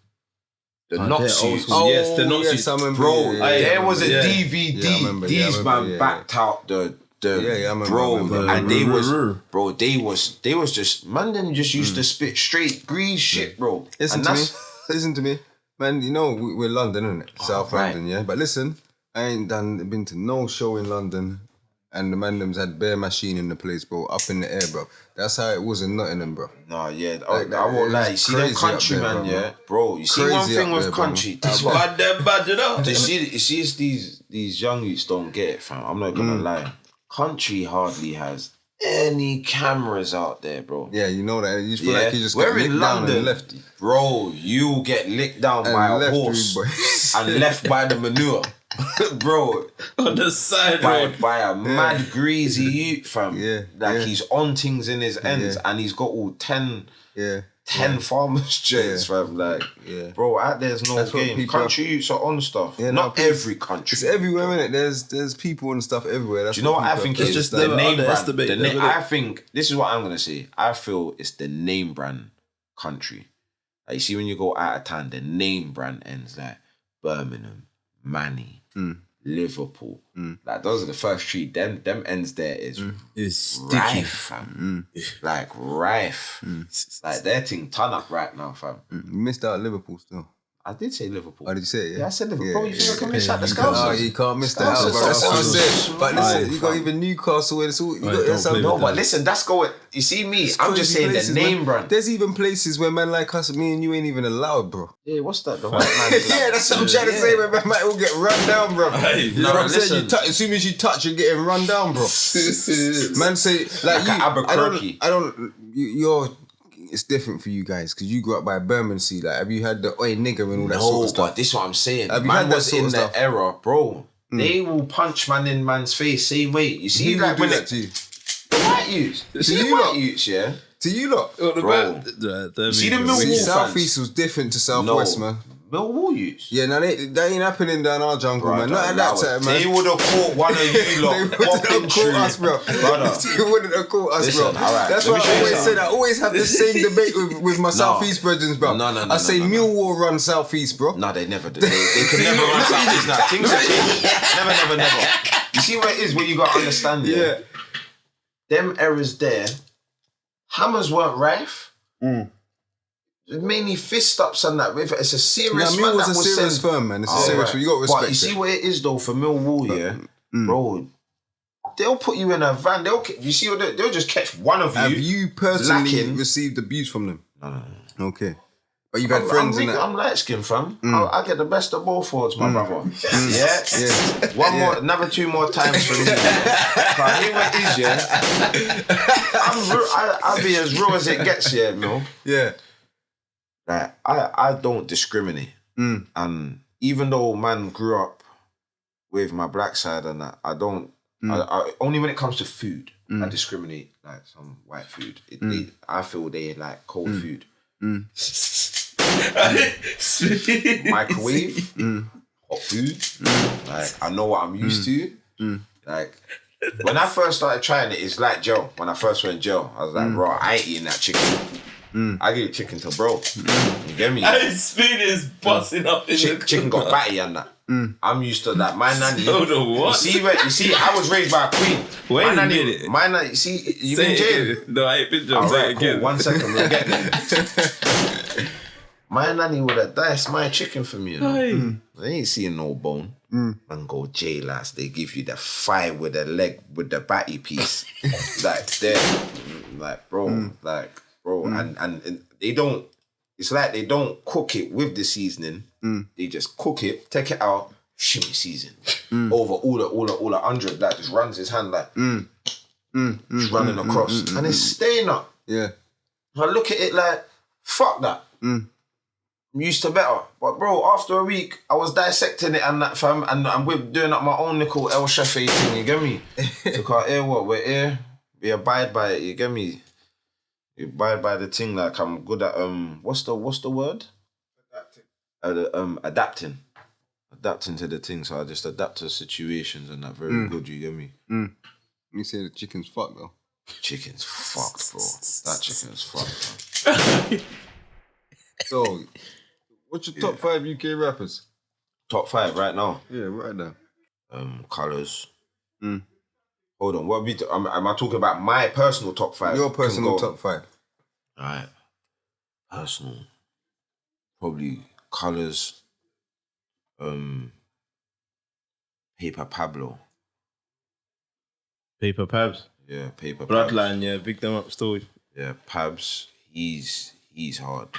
The they're Not old Suits. school. Yes, the Not yes, Suits. I remember. Bro, yeah, there was a yeah. DVD. Yeah, I remember, These man yeah, backed out the Yeah, I remember, bro, I remember. and they was Rrr. bro. They was just man. Them just used to spit straight grease shit, bro. Listen And to me. that's- Listen to me. Man, you know, we're London, isn't it? South right. London, yeah? But listen, I ain't been to no show in London and the man them's had bare machine in the place, bro, up in the air, bro. That's how it was in Nottingham, bro. Nah, yeah, Like, I won't lie. You it's see them crazy country up there, man, bro. yeah, bro. You see Crazy one thing up with there, bro. country. It's bad, them bad, you know. You see, these young youths don't get it, fam. I'm not gonna lie. Country hardly has any cameras out there, bro. Yeah, you know that. You just feel like you just We're got licked in down London, and left. bro. You get licked down And by a left, horse boy. and left by the manure, bro. On the side By, road. by a mad greasy youth, fam. Yeah, Like yeah. he's on things in his ends, Yeah. and he's got all 10 Yeah. farmers joints, fam. Like, Yeah. bro, out there's no That's what game. people Country youths are on stuff. Yeah, no, Not people- every country. It's everywhere, innit? There's people and stuff everywhere. That's Do you know what I people think have to is just the understand. never name brand? underestimate The them, na- innit? I think this is what I'm gonna say. I feel it's the name brand country. Like you see when you go out of town, the name brand ends like Birmingham, Manny, Liverpool. Like those are the first three. Them ends there is It's sticky. rife, fam. Like rife. Like their thing turn up right now, fam. You missed out Liverpool still. I did say Liverpool. Oh, did you say it? Yeah, I said Liverpool. Yeah, Bro, you think I can miss out the you Scousers? Oh, you can't miss that out, bro. Scousers That's what I are said. But listen, so you got fam. even Newcastle. It's all, you Right, got, don't that's how play No, with but that. listen, that's going. You see me, I'm just crazy saying places, the name man. brand. There's even places where man like us, me and you ain't even allowed, bro. Yeah, what's that? The white man. Yeah, that's what I'm trying to say, where man might all get run down, bro. Hey, You know what I'm saying? listen. As soon as you touch, you're getting run down, bro. Man say, like Like you, a Albuquerque. you're, it's different for you guys, because you grew up by Bermondsey. Like, have you had the oi nigger and all that sort No, of stuff? but this is what I'm saying. Have you Man had that was sort in of the stuff? era, bro. They will punch man in man's face same way. You see, Who like do when that it, to you? the white youths. You see the you white lot? youths, yeah. To you lot? Oh, the Bro. bad. See the Millwall Millwall fans? Southeast was different to Southwest, man. Millwall youths. Yeah, now that ain't happening down our jungle, man. Not at that time, man. They would have caught one of you They lot. wouldn't have caught us, bro. Brother. They wouldn't have caught us, Listen, bro. all right, That's let why me show I you always something. said I always have the same debate with my Southeast brethren, bro. No, I say no. Millwall run Southeast, bro. No, they never did. They could never run Southeast now. Things have changed. Never. You see what it is when you got to understand, Yeah. Them errors there, hammers weren't rife. Mainly fist ups and that. It's a Now, serious man Millwall's that a was serious sent. firm, man. It's a Oh, serious right. firm. You got to respect But you see it. what it is though for Millwall, bro. They'll put you in a van. You see what they'll just catch one of you. Have you personally lacking. received abuse from them? No. Okay. But you've had friends in that. I'm light skinned, fam. I get the best of both worlds, my brother. Yeah. Yeah. One more, another 2 more times for me. But I hear what it is, yeah. I'll be as real as it gets, yeah, Mill. Yeah. Like, I don't discriminate. And even though man grew up with my black side and that, I don't, I only when it comes to food, I discriminate like some white food. I feel they like cold food. Microwave, hot food. Like, I know what I'm used to. Like, when I first started trying it, it's like jail. When I first went jail, I was like, bro, I ain't eating that chicken. I give chicken to bro. You get me? His spoon is busting up in the Chicken got batty and that. I'm used to that. My nanny. Hold on, what? You see, I was raised by a queen. Wait my a nanny, minute. My nanny, you see, you Say been it jail. again. No, I ain't been jailed. All Say right, it again. cool. 1 second, we'll get there. My nanny would have diced my chicken for me. You know? Aye. I ain't seeing no bone. Man go J-Last. They give you the thigh with the leg, with the batty piece. Like, there. Like, bro. And they don't, it's like they don't cook it with the seasoning. They just cook it, take it out, shimmy season over all the 100 that just runs his hand like just running across, and it's staying up. Yeah. I look at it like, fuck that. I'm used to better. But bro, after a week, I was dissecting it and that, fam, and we're doing up my own little El Chefe thing, you get me? Took our ear, what? We're here, we abide by it, you get me? You abide by the thing like I'm good at, what's the word? Adapting. Adapting to the thing, so I just adapt to situations and that very good, you get me? You say the chicken's fucked though. Chicken's fucked, bro. That chicken's fucked, man. So, what's your top 5 UK rappers? Top 5 right now. Yeah, right now. Colours. Hold on, what am I talking about my personal top 5? Your personal top 5. Alright. Personal. Probably Colours. Paper Pablo. Paper Pabs. Yeah, Paper Pabs. Bloodline, yeah, big them up still. Yeah, Pabs. He's hard.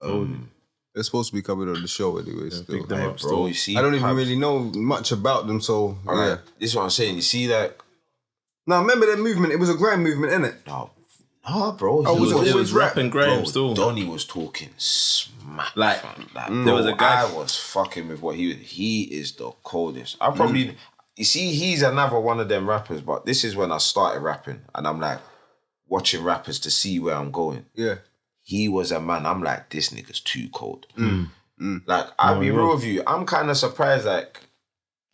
They're supposed to be coming on the show anyway. Yeah, still. big them up Bro, still. you see, I don't even Pabs. really know much about them, so Alright, this is what I'm saying. You see that? Now remember that movement? It was a grime movement, innit? No, bro. Oh, was it It always was rap? rap and grime Bro, still. Donnie was talking smack. Like, fam. Like, there bro, was a guy- I was fucking with what he is the coldest. I probably, you see, he's another one of them rappers, but this is when I started rapping and I'm like watching rappers to see where I'm going. Yeah. He was a man, I'm like, this nigga's too cold. Like, I'll be real with you, I'm kind of surprised like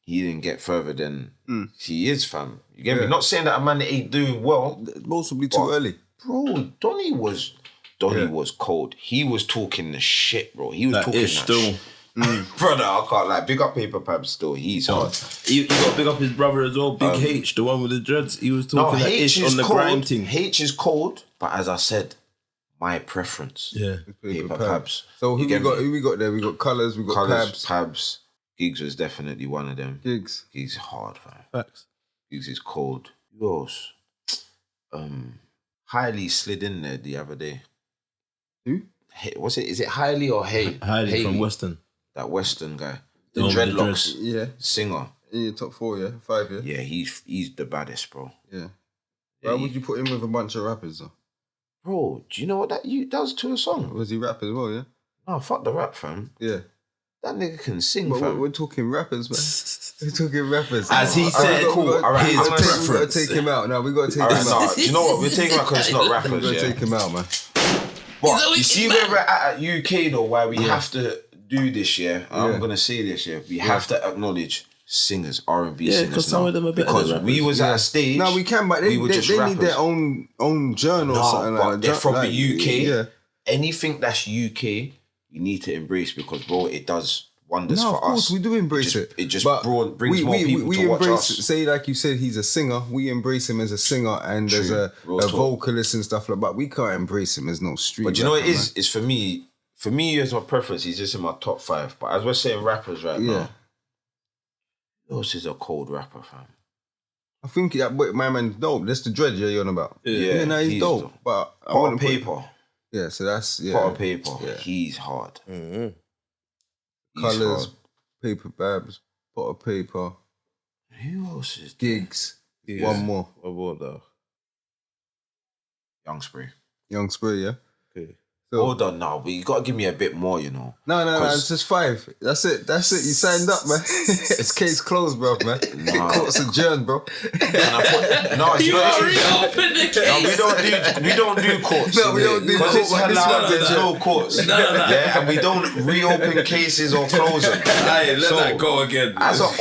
he didn't get further than he is, fam. You get me? Not saying that a man ain't doing well. Possibly too early. Bro, Donnie was cold. He was talking the shit, bro. He was That talking ish that still. shit. Brother, I can't like big up Paper Pab still. He's hard. You got to big up his brother as well, Big H, the one with the dreads. He was No, talking that H ish is on the cold. grime thing. H is cold, but as I said, my preference. Yeah. Paper Pabs. So who You we get got? me? Who we got there? We got Colours. We got Colours, Pabs. Pabs. Gigs was definitely one of them. Gigs. Gigs hard, fam. Facts. Gigs is cold. Who else? Hailey slid in there the other day. Who? What's it? Is it Hailey or Hay? Hailey from Western. That Western guy. The one with the dreadlocks dreads. Yeah. singer. In your top 4, yeah, 5, yeah. Yeah, he's the baddest, bro. Yeah. Yeah, Why would you put him with a bunch of rappers though? Bro, do you know what that was to a song? Was he rap as well? Yeah. No, fuck the rap, fam. Yeah. That nigga can sing, But fam. we're talking rappers, man. We're talking rappers. As he said, we got, Alright, we I'm gotta gonna- take, we gotta take him out. Now we gotta take Alright, him nah, out. do you know what? We're taking out because it's not We rappers, gotta yeah. take him out, man. But you see where we're at UK though, why we have to do this, yeah? Yeah. I'm gonna say this, yeah. We have to acknowledge singers, R&B Yeah, singers 'cause some now. of them are better because than we rappers. was at a stage. No, we can, but they, we were they, just they rappers. need their own journal or No, something but like they're that. from Like, the UK. Yeah. Anything that's UK, you need to embrace because, bro, it does wonders No, for of course us. we do embrace it. It just But brings more people we to watch embrace, us. Say like you said, he's a singer. We embrace him as a singer and True. as a Real talk. vocalist and stuff like that. But we can't embrace him as no street. But you know what it rapper, is? It's for me. For me, as my preference, he's just in my top 5. But as we're saying rappers right Yeah. now, who else is a cold rapper, fam? I think that boy, my man's dope. That's the dread you're on about. Yeah, no, he's he's dope. dope. But I Pot wouldn't of put- paper. Yeah, so that's Pot of paper. Yeah. He's hard. Mm-hmm. He's Colours, hard. paper babs, pot of paper, Who else is gigs. Yeah. One more. What about though? Young Spray? Young Spray, yeah. Okay. So, Hold on now, but you got to give me a bit more, you know. no, 'Cause- it's just 5. That's it. You signed up, man. It's case closed, bro, man. Nah. Court's adjourned, bro. And I put, no, you know what it is? reopened the No, we don't do courts. No, we don't do because court, it's but this allowed. one- There's no courts. Yeah, and we don't reopen cases or close them. Hey, let So, that go again. As an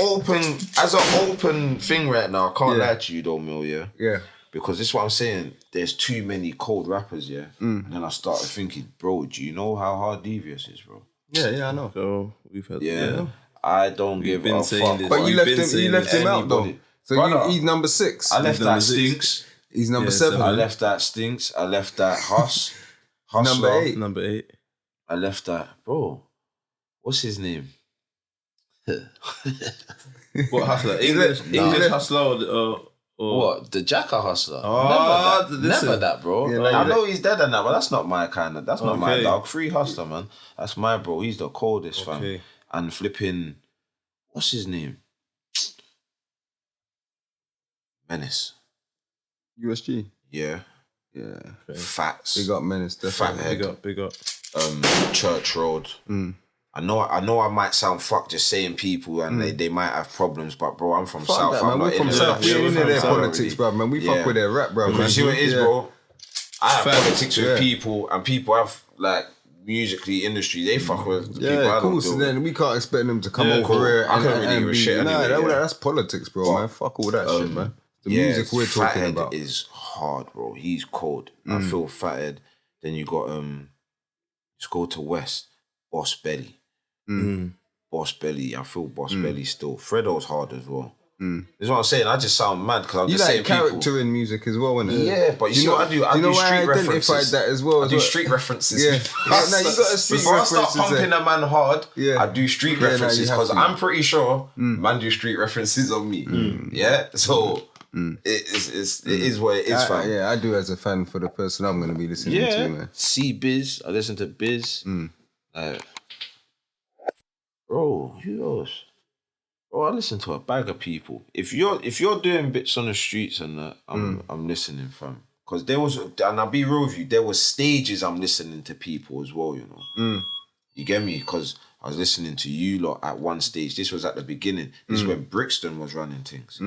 open thing right now, I can't Yeah. lie to you though, Mil, yeah? Yeah. Because this is what I'm saying, there's too many cold rappers, yeah? And then I started thinking, bro, do you know how hard Devious is, bro? Yeah, I know. So we've had Yeah. I don't give been a saying fuck. this. But We've you left been him. You saying left him out though. anybody. So Brother. he's number 6. I left number that 6. Stinks. He's number Yeah, 7. I left that Stinks. I left that Hustler. Number 8. number 8. I left that, bro. What's his name? What hustler? He English left- hustler or What? The Jacker Hustler? Oh, Never that, bro. Yeah, I know he's dead and that, but that's not my kind of. That's not my Okay. dog. Free Hustler, man. That's my bro. He's the coldest, fam. Okay. And flipping, what's his name? Menace. USG. Yeah. Yeah. Fats. Big up Menace. Definitely. Fathead. Big up. Church Road. I know I might sound fucked just saying people and they might have problems, but bro, I'm from Fuck South. that, I'm man. not We're from in South. it. We ain't into their South politics, already. bro, man. We fuck with their rap, bro, man. Because you see what it is, bro? I have Facts. politics with people, and people have like musically industry. They fuck with the people Yeah, I of don't course. deal And with. then we can't expect them to come Yeah, over cool. here I and, couldn't really and give a be. shit Nah, anyway, yeah. that's politics, bro, man. Fuck all that shit, man. The music we're talking Fathead about. is hard, bro. He's cold. I feel Fathead. Then you got let's go to West. Boss Belly. Boss Belly. I feel Boss Belly still. Fredo's hard as well. That's what I'm saying. I just sound mad because I'm You just saying like character people. in music as well, innit? Yeah, but you see what I do? I you know do why street I identified references. that as well. I do street references. Yeah. No, you got a street Before I start references pumping there. a man hard, Yeah. I do street Yeah, no, references you have because to. I'm pretty sure man do street references on me. Yeah, so it is what it is, fam. Yeah, I do as a fan for the person I'm going to be listening to, man. See Biz, I listen to Biz. Bro, who else? Bro, I listen to a bag of people. If you're doing bits on the streets and that, I'm listening, fam. Because there was, and I'll be real with you, there was stages I'm listening to people as well, you know. You get me? Because I was listening to you lot at one stage. This was at the beginning. This is when Brixton was running things.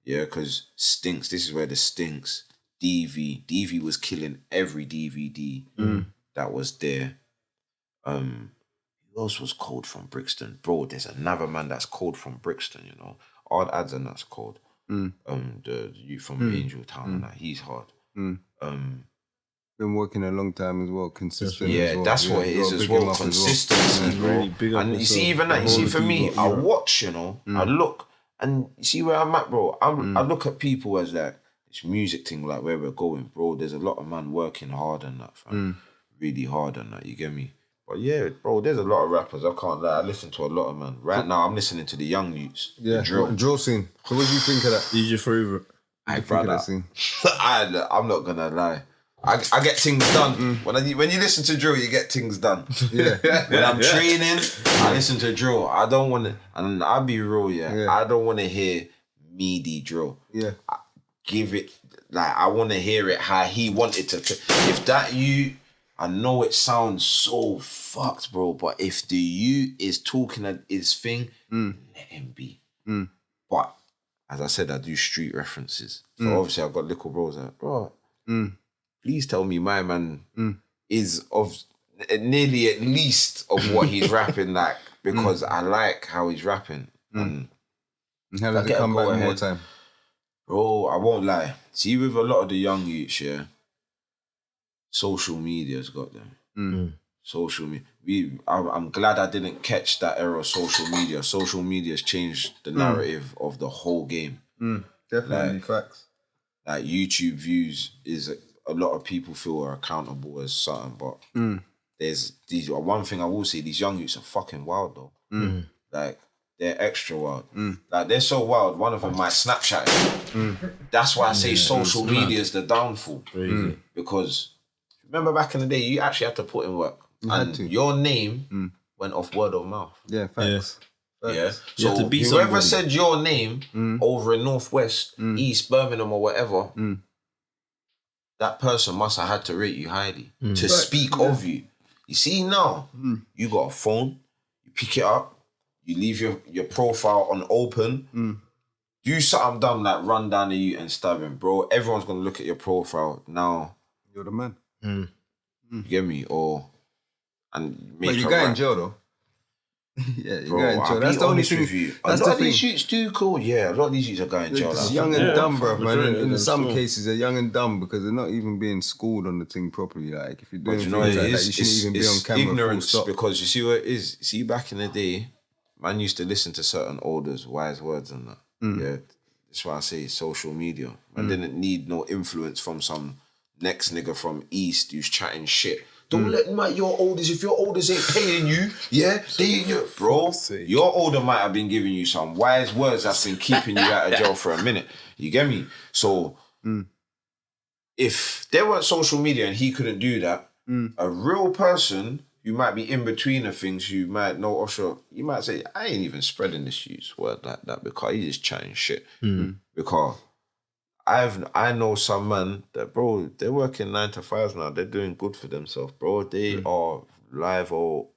Yeah, because Stinks, this is where the Stinks, DV was killing every DVD that was there. Who else was cold from Brixton? Bro, there's another man that's cold from Brixton, you know. Odd Ads and that's cold. The youth from Angel Town and that, he's hard. Been working a long time as well, consistent. Yeah, as well. that's what it is gotta as big well. him up as Consistency, bro. Really big up And you yourself. see, even that, you The see, whole for team me, got I you, right? watch, you know, I look, and you see where I'm at, bro. I look at people as like this music thing, like where we're going, bro. There's a lot of man working hard on that, fam. Really hard on that, you get me? But yeah, bro, there's a lot of rappers. I can't lie. I listen to a lot of man. Right now, I'm listening to the young youths. Yeah, The drill. drill scene. So what do you think of that? Who's your favourite? What do you think of that scene? I'm not gonna lie. I get things done. When you listen to drill, you get things done. Yeah. When I'm training, I listen to drill. I don't want to, and I'll be real, yeah. I don't want to hear meaty drill. Yeah. Give it, like, I want to hear it how he wanted to. If that you, I know it sounds so fucked, bro, but if the you is talking at his thing, let him be. But, as I said, I do street references. So obviously I've got little bros like, bro, please tell me my man is of nearly at least of what he's rapping like, because I like how he's rapping. And How does it come back more time? bro, I won't lie. See, with a lot of the young youths, yeah, social media's got them. Social media. I'm glad I didn't catch that era of social media. Social media's changed the narrative of the whole game. Definitely, facts. Like YouTube views is a lot of people feel are accountable as something, but there's these. One thing I will say, these young youths are fucking wild though. Like they're extra wild. Like they're so wild. One of them might Snapchat you. That's why I say social media is the downfall. Because remember back in the day, you actually had to put in work, and your name went off word of mouth. Yeah, facts. Yeah. You have So to be whoever somebody. said your name over in Northwest, East, Birmingham or whatever, that person must have had to rate you highly to speak of you. You see now, you got a phone, you pick it up, you leave your profile on open, do something dumb like run down to you and stab him, bro. Everyone's gonna look at your profile now. You're the man. You get me? And make But you a got in rap. jail though. Yeah, you Bro, got in I'll jail. be That's the only honest thing. with you. A That's lot the of these thing. youths do cool. Yeah, a lot of these youths are going to jail. It's like, young and Yeah, dumb, bro, man. majority In of some them cases, they're young and dumb because they're not even being schooled on the thing properly. Like, if you're doing But you things know like what it that, is? you shouldn't even be on camera. Ignorance, Full stop. because you see what it is. See, back in the day, man used to listen to certain elders, wise words and that. Yeah, that's why I say social media. Man didn't need no influence from some next nigga from East who's chatting shit Don't let your oldest, if your oldest ain't paying you, yeah, bro, your older might have been giving you some wise words that's been keeping you out of jail for a minute. You get me? So if there weren't social media and he couldn't do that, a real person who might be in between of things, who might know Osho, you might say, I ain't even spreading this use word like that because he's just chatting shit. Because I know some man that, bro, they're working 9 to 5 now. They're doing good for themselves, bro. They are live or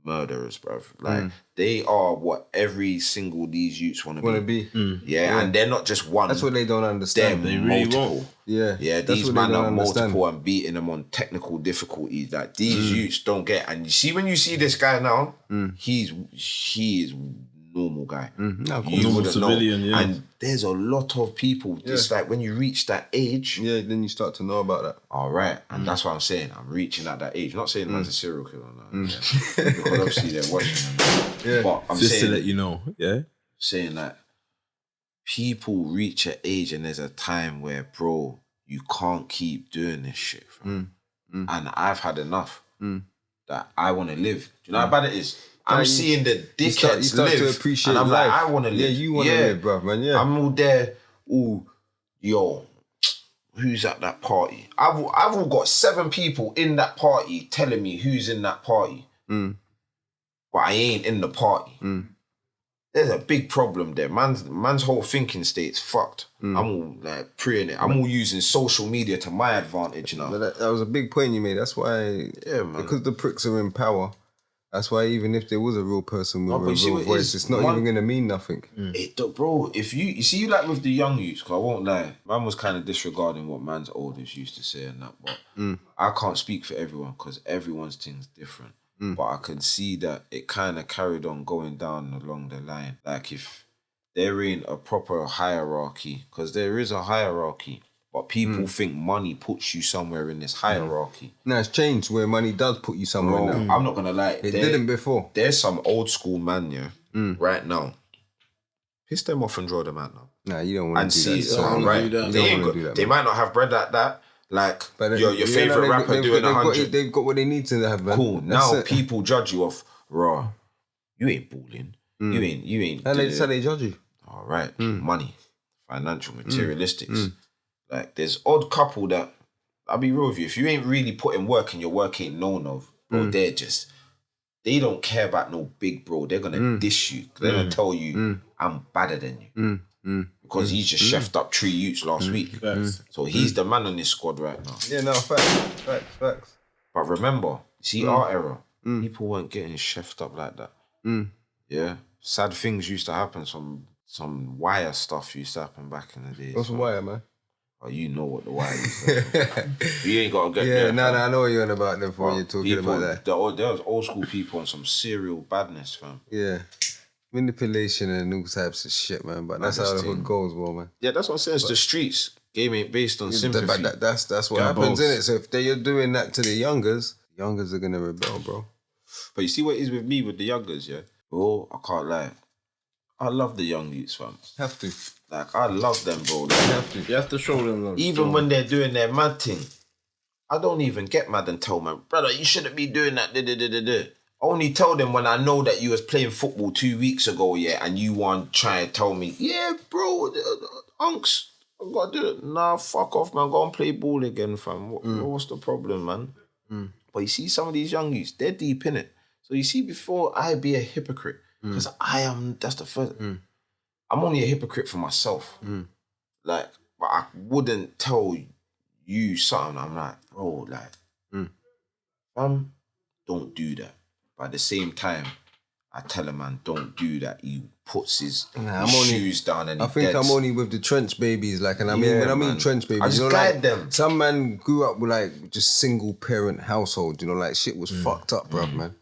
murderers, bruv. Like, they are what every single these youths want to be. Yeah, and they're not just one. That's what they don't understand. They're multiple. Yeah, yeah. These men are multiple and beating them on technical difficulties. Like, these youths don't get. And you see, when you see this guy now, he is normal guy. Normal civilian, yeah. And there's a lot of people. It's like when you reach that age. Yeah, then you start to know about that. All right. And that's what I'm saying. I'm reaching at that age. I'm not saying man's a serial killer now. Yeah. Because obviously they're watching them. But I'm just saying, to let you know, saying that people reach an age and there's a time where, bro, you can't keep doing this shit. And I've had enough that I want to live. Do you know how bad it is? I'm seeing the dickheads you start live, to appreciate and I'm life. like, I want to live. Yeah, you want to live, bro, man. Yeah, I'm all there. Ooh, yo, who's at that party? I've all got 7 people in that party telling me who's in that party, but I ain't in the party. There's a big problem there. Man's whole thinking state's fucked. I'm all like preying it. I'm all using social media to my advantage now. But that was a big point you made. That's why, man. Because the pricks are in power. That's why even if there was a real person with a real voice, it's not even going to mean nothing. Bro, if you see, like with the young youths, because I won't lie, man was kind of disregarding what man's elders used to say and that, but I can't speak for everyone because everyone's thing's different. But I can see that it kind of carried on going down along the line. Like if there ain't a proper hierarchy, because there is a hierarchy, but people think money puts you somewhere in this hierarchy. No, it's changed where money does put you somewhere now. I'm not going to lie. It didn't before. There's some old school man, right now. Piss them off and draw them out now. Nah, you don't want to do that. So, they might not have bread like that. Like, your favourite rapper doing 100. They've got what they need to have, man. Cool. Now people judge you off, raw. You ain't balling. You ain't. And that's how they judge you. All right. Money, financial, materialistics. Like, there's odd couple that, I'll be real with you, if you ain't really putting work and your work ain't known of, bro, they don't care about no big bro. They're going to dish you. They're going to tell you, I'm badder than you. Because he's just chefed up 3 youths last week. So he's the man on this squad right now. Yeah, no, facts. But remember, see our era, people weren't getting chefed up like that. Yeah. Sad things used to happen. Some wire stuff used to happen back in the day. What's a wire, man? Oh, you know what the wire is. You ain't got to get there. Yeah, I know what you're on about them for when you're talking people, about that. There was old school people on some serial badness, fam. Yeah. Manipulation and all types of shit, man. But that's how the hood goes, well, man. Yeah, that's what I'm saying. It's the streets. Game ain't based on sympathy. But that's what happens, innit? So if you're doing that to the youngers are going to rebel, bro. But you see what it is with me with the youngers, yeah? Bro, I can't lie. I love the young youths, fam. Have to. Like, I love them, bro. Like, you have to show them love. Even when they're doing their mad thing, I don't even get mad and tell man, brother, you shouldn't be doing that. I only tell them when I know that you was playing football 2 weeks ago, yeah, and you want to try and tell me, yeah, bro, unks, I got to do it. Nah, fuck off, man. Go and play ball again, fam. What's the problem, man? But you see some of these young youths, they're deep in it. So you see, before I be a hypocrite, because that's the first... I'm only a hypocrite for myself. Like, but I wouldn't tell you something. I'm like, bro, like, don't do that. But at the same time, I tell a man, don't do that. He puts his shoes down and I think I'm only with the trench babies. Like, and I mean, when I mean trench babies, I just guide them. Some man grew up with like just single parent household. You know, like shit was fucked up, bruv, man.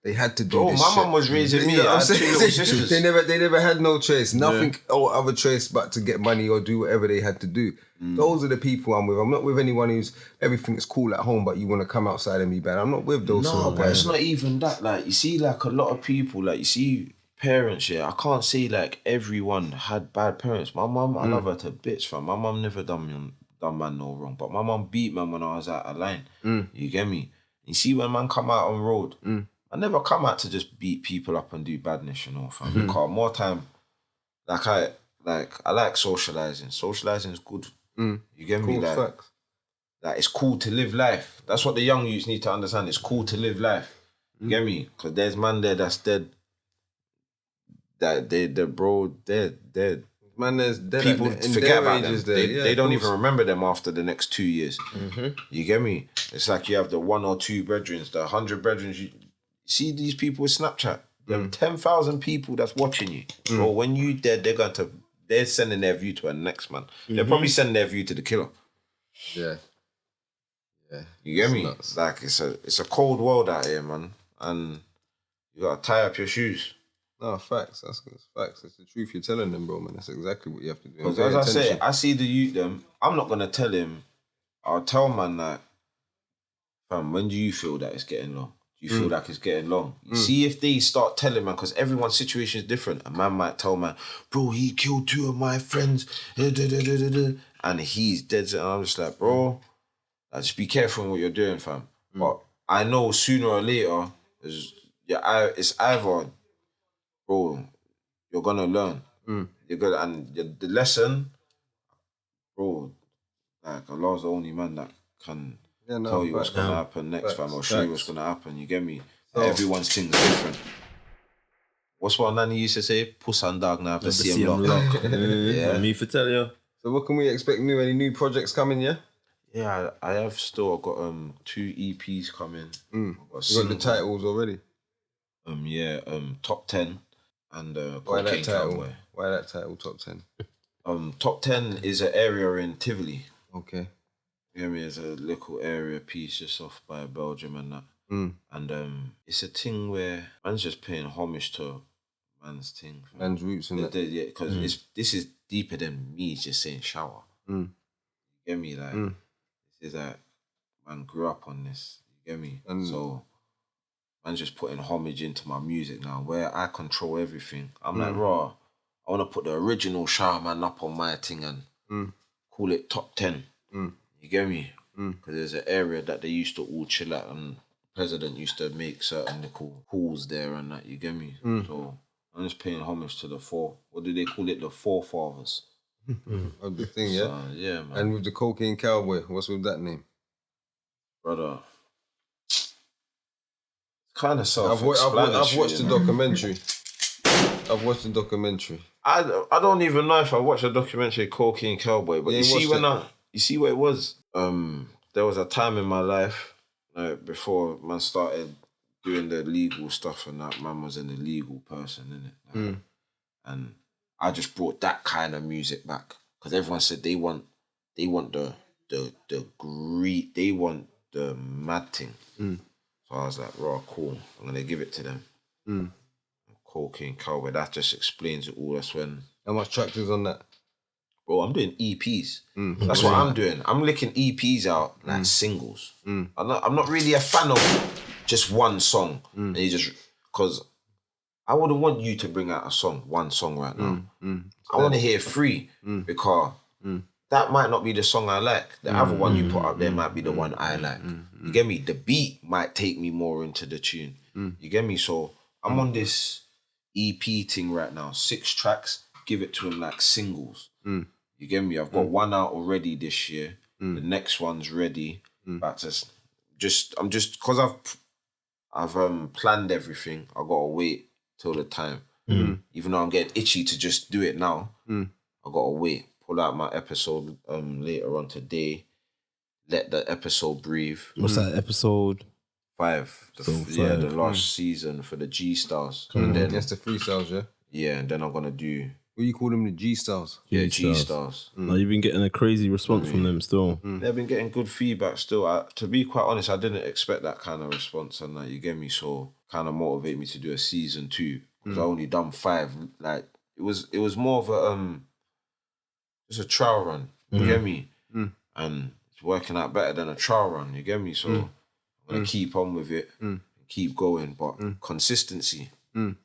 They had to do this my shit. mum was raising me. I had 2 little sisters. They never had no choice. Nothing or other choice but to get money or do whatever they had to do. Those are the people I'm with. I'm not with anyone who's everything's cool at home, but you want to come outside and be bad. I'm not with those sort of guys. It's not even that. Like, you see, like a lot of people, like you see parents, yeah. I can't say like everyone had bad parents. My mum, I love her to bits, fam. My mum never done man no wrong, but my mum beat man when I was out of line. You get me? You see when man come out on road, I never come out to just beat people up and do badness, you know, fam. Because more time, I like socializing. Socializing is good. You get me? Cool, facts. Like it's cool to live life. That's what the young youths need to understand. It's cool to live life. You get me? Because there's man there that's dead. That they're dead. Man, there's dead. People forget about them. They don't course. even remember them after the next 2 years. You get me? It's like you have the 1 or 2 brethren, the 100 brethren. You see these people with Snapchat. You have 10,000 people that's watching you. Bro, when you dead, they're sending their view to a next man. They're probably sending their view to the killer. Yeah. You get me? Nuts. Like it's a cold world out here, man. And you gotta tie up your shoes. No, facts. That's facts. It's the truth you're telling them, bro, man. That's exactly what you have to do. Because as I say, I see the youth them. I'm not gonna tell him. I'll tell man that, fam, when do you feel that it's getting long? Do you feel like it's getting long? You see if they start telling man, because everyone's situation is different. A man might tell man, bro, he killed 2 of my friends, and he's dead. And I'm just like, bro, just be careful in what you're doing, fam. But I know sooner or later, it's either, bro, you're gonna learn. You're gonna, and the lesson, bro, like Allah's the only man that can tell you what's gonna happen next, fam, or show you what's gonna happen. You get me? Everyone's thing's different. What's what Nanny used to say? Puss and dog now have to see him lock. Yeah, me for tell you. So what can we expect new? Any new projects coming, yeah? Yeah, I have still got 2 EPs coming. You got the titles already? Top 10 and Why that Cocaine title? Cowboy. Why that title, Top 10? Top 10 is an area in Tivoli. Okay. You know what I mean? It's a little area piece just off by Belgium and that. And it's a thing where man's just paying homage to man's thing. Man's roots and that. Yeah, because this is deeper than me just saying shower. You get me? Like, this is like, man grew up on this. You get me? So, man's just putting homage into my music now, where I control everything. I'm like, raw, I want to put the original shower man up on my thing and call it Top 10. You get me? Because there's an area that they used to all chill at, and President used to make certain little pools there and that. You get me? So I'm just paying homage to the 4. What do they call it? The 4 fathers. Of the thing, yeah? So, yeah, man. And with the Cocaine Cowboy, what's with that name? Brother, kind of I've self-explanatory. watched the documentary. I've watched the documentary. I don't even know if I watched a documentary Cocaine Cowboy, but you see what it was? There was a time in my life, like before man started doing the legal stuff and that, man was an illegal person, innit? Like, and I just brought that kind of music back. Because everyone said they want the greed, they want the mad thing. So I was like, raw, cool. I'm gonna give it to them. Cocaine Cowboy, that just explains it all. That's when. How much track is on that? Bro, I'm doing EPs. That's what I'm doing. I'm licking EPs out like singles. I'm not really a fan of just one song. And you just, because I wouldn't want you to bring out one song right now. I want to hear 3 because that might not be the song I like. The other one you put up there might be the one I like. You get me? The beat might take me more into the tune. You get me? So I'm on this EP thing right now. 6 tracks, give it to him like singles. You get me? I've got 1 out already this year. The next one's ready. But I'm just because I've planned everything. I gotta wait till the time. Even though I'm getting itchy to just do it now, I gotta wait. Pull out my episode later on today. Let the episode breathe. What's that episode? 5. The last season for the G Stars. And then That's the freestyles, yeah? yeah, and then I'm gonna do What you call them, the G Stars? G Stars. Like, you've been getting a crazy response from them still. They've been getting good feedback still. To be quite honest, I didn't expect that kind of response, and you get me, so kind of motivate me to do a season 2 because I only done 5. Like it was more of a just a trial run. You get me, and it's working out better than a trial run. You get me, so I'm gonna keep on with it, keep going, but consistency.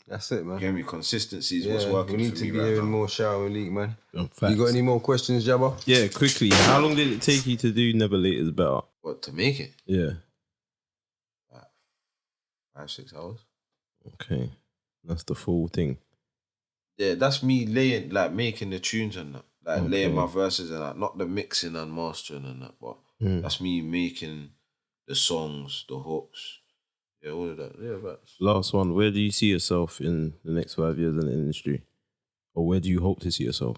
That's it, man. You get me? Consistency is what's working we need for to me be right hearing now. more Shower League, man. Facts. You got any more questions, Jabba? Yeah, quickly. How long did it take you to do Never Late Is Better? What, to make it? Yeah. 5-6 hours. Okay. That's the full thing. Yeah, that's me making the tunes and that. Like Okay. laying my verses and that. Not the mixing and mastering and that, but that's me making the songs, the hooks. Yeah, all of that. Yeah, but Last one. Where do you see yourself in the next 5 years in the industry? Or where do you hope to see yourself?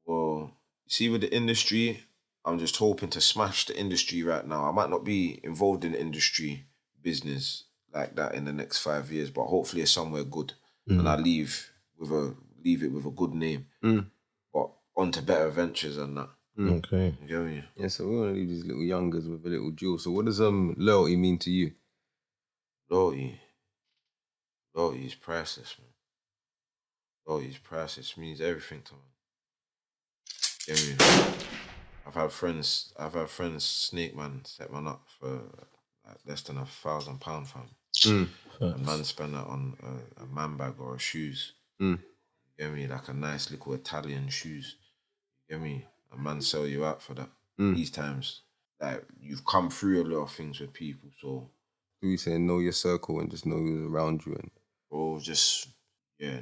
well, see with the industry, I'm just hoping to smash the industry right now. I might not be involved in the industry business like that in the next 5 years, but hopefully it's somewhere good. And I leave it with a good name. But on to better ventures and that. Okay. You get me? Yeah, so we want to leave these little youngers with a little jewel. So what does loyalty mean to you? Loyalty is priceless, man. Loyalty is priceless. It means everything to me. Get me? I've had friends snake man, set man up for like less than £1,000, fam. And man spend that on a man bag or a shoes. You get me? Like a nice little Italian shoes. You get me? A man sell you out for that. These times, like you've come through a lot of things with people, so You saying know your circle and just know who's around you and bro, just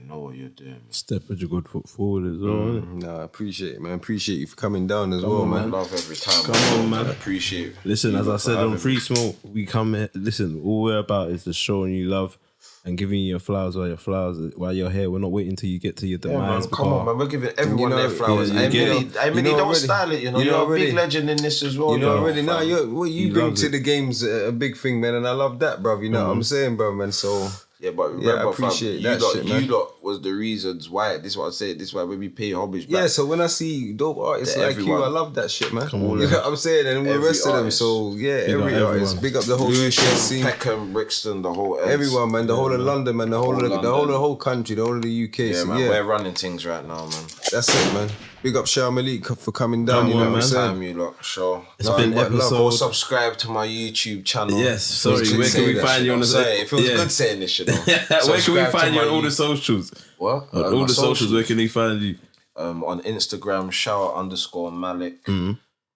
know what you're doing. Man. Step with your good foot forward as well, innit? I appreciate it, man. Appreciate you for coming down as Come well, on, man. Love every time. Come on, man. I appreciate it. Listen, as I said on having me. 3Smoke, we come here, listen, all we're about is just showing you love and giving you your flowers while you're here. We're not waiting till you get to your Yeah, man, demise. come on, man. We're giving everyone You know, their flowers. yeah, I you get mean, they don't already. style it, you know. You know You're a already. big legend in this as well. You know yo, already. Nah, fam. what you He bring loves to it. the game's a big thing, man, and I love that, bruv. You know what I'm saying, bro, man. So Yeah, but Yeah, I remember, appreciate fam, that shit, man. you lot was the reasons why. This is what I say. This is why when we pay homage back. yeah, so when I see dope artists To like everyone. you, I love that shit, man. Come on, you man. know what I'm saying? And the Every rest of them. artist. So yeah, Big every up artist. everyone. Big up the whole UK scene. Peckham, Brixton, the whole ends. Everyone, man. The whole of London, man. The whole of the whole country. The whole of the UK. Yeah, so man. yeah, We're running things right now, man. that's it, man. Big up Malik for coming down. Come You know on, what I'm man. saying? Time you lot, sure. It's been but love. Go episode... subscribe to my YouTube channel. Yes, sorry, Please where say can we that find shit. you on the... Sorry, it feels Yeah. good saying this shit. Though. Where can we Subscribe to find you my on all the YouTube- socials? What? On all My the socials, where can we find you? On Instagram, shower_Malik.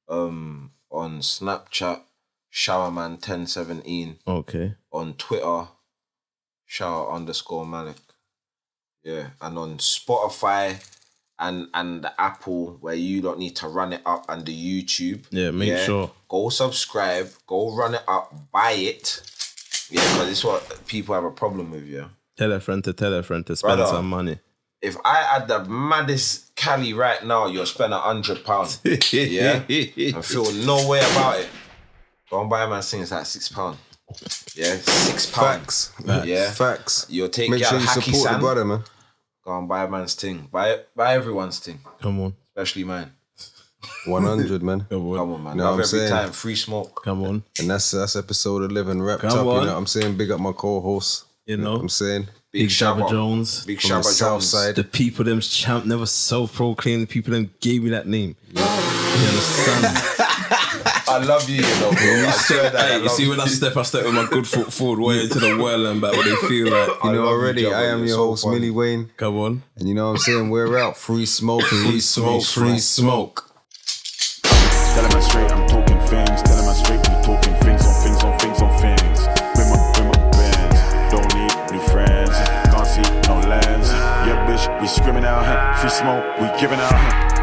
On Snapchat, showerman1017. Okay. On Twitter, shower_Malik. Yeah, and on Spotify and the Apple, where you don't need to run it up, and the YouTube. Yeah, make sure. Go subscribe, go run it up, buy it. Yeah, because it's what people have a problem with, yeah. Tell a friend to spend Brother. some money. If I had the maddest Cali right now, you'll spend £100. Yeah? And feel no way about it. Go and buy a man's thing, it's like £6. Yeah, £6. Facts. Yeah. Facts. You'll take Make your sure you hacky support the san. brother, man. Go and buy a man's thing. Buy everyone's thing, Come on. especially mine. 100, man. Come on. Come on, man. Know Love what I'm every saying? time. 3Smoke. Come on. And that's episode 11 wrapped Come up. on. You know what I'm saying? Big up my co-host. You You know know, what I'm saying? Big Shabba Jones. Big From the Shabba south Jones. side. The people them's champ never self-proclaimed. The people them gave me that name. You understand? I love you, you know, bro. I swear that I Hey, you love see when I step with my good foot forward way into the world and back what they feel like. You know love you, already, Jabba. I am You're your so host, funny. Millie Wayne. Come on. And you know what I'm saying? We're out. Free smoke. Free smoke. Telling my straight, I'm talking things. Telling my straight, we talking things on things on things on things. With my bands, don't need new friends. Can't see no lands. Yeah, bitch, we screaming out. 3Smoke, we giving out.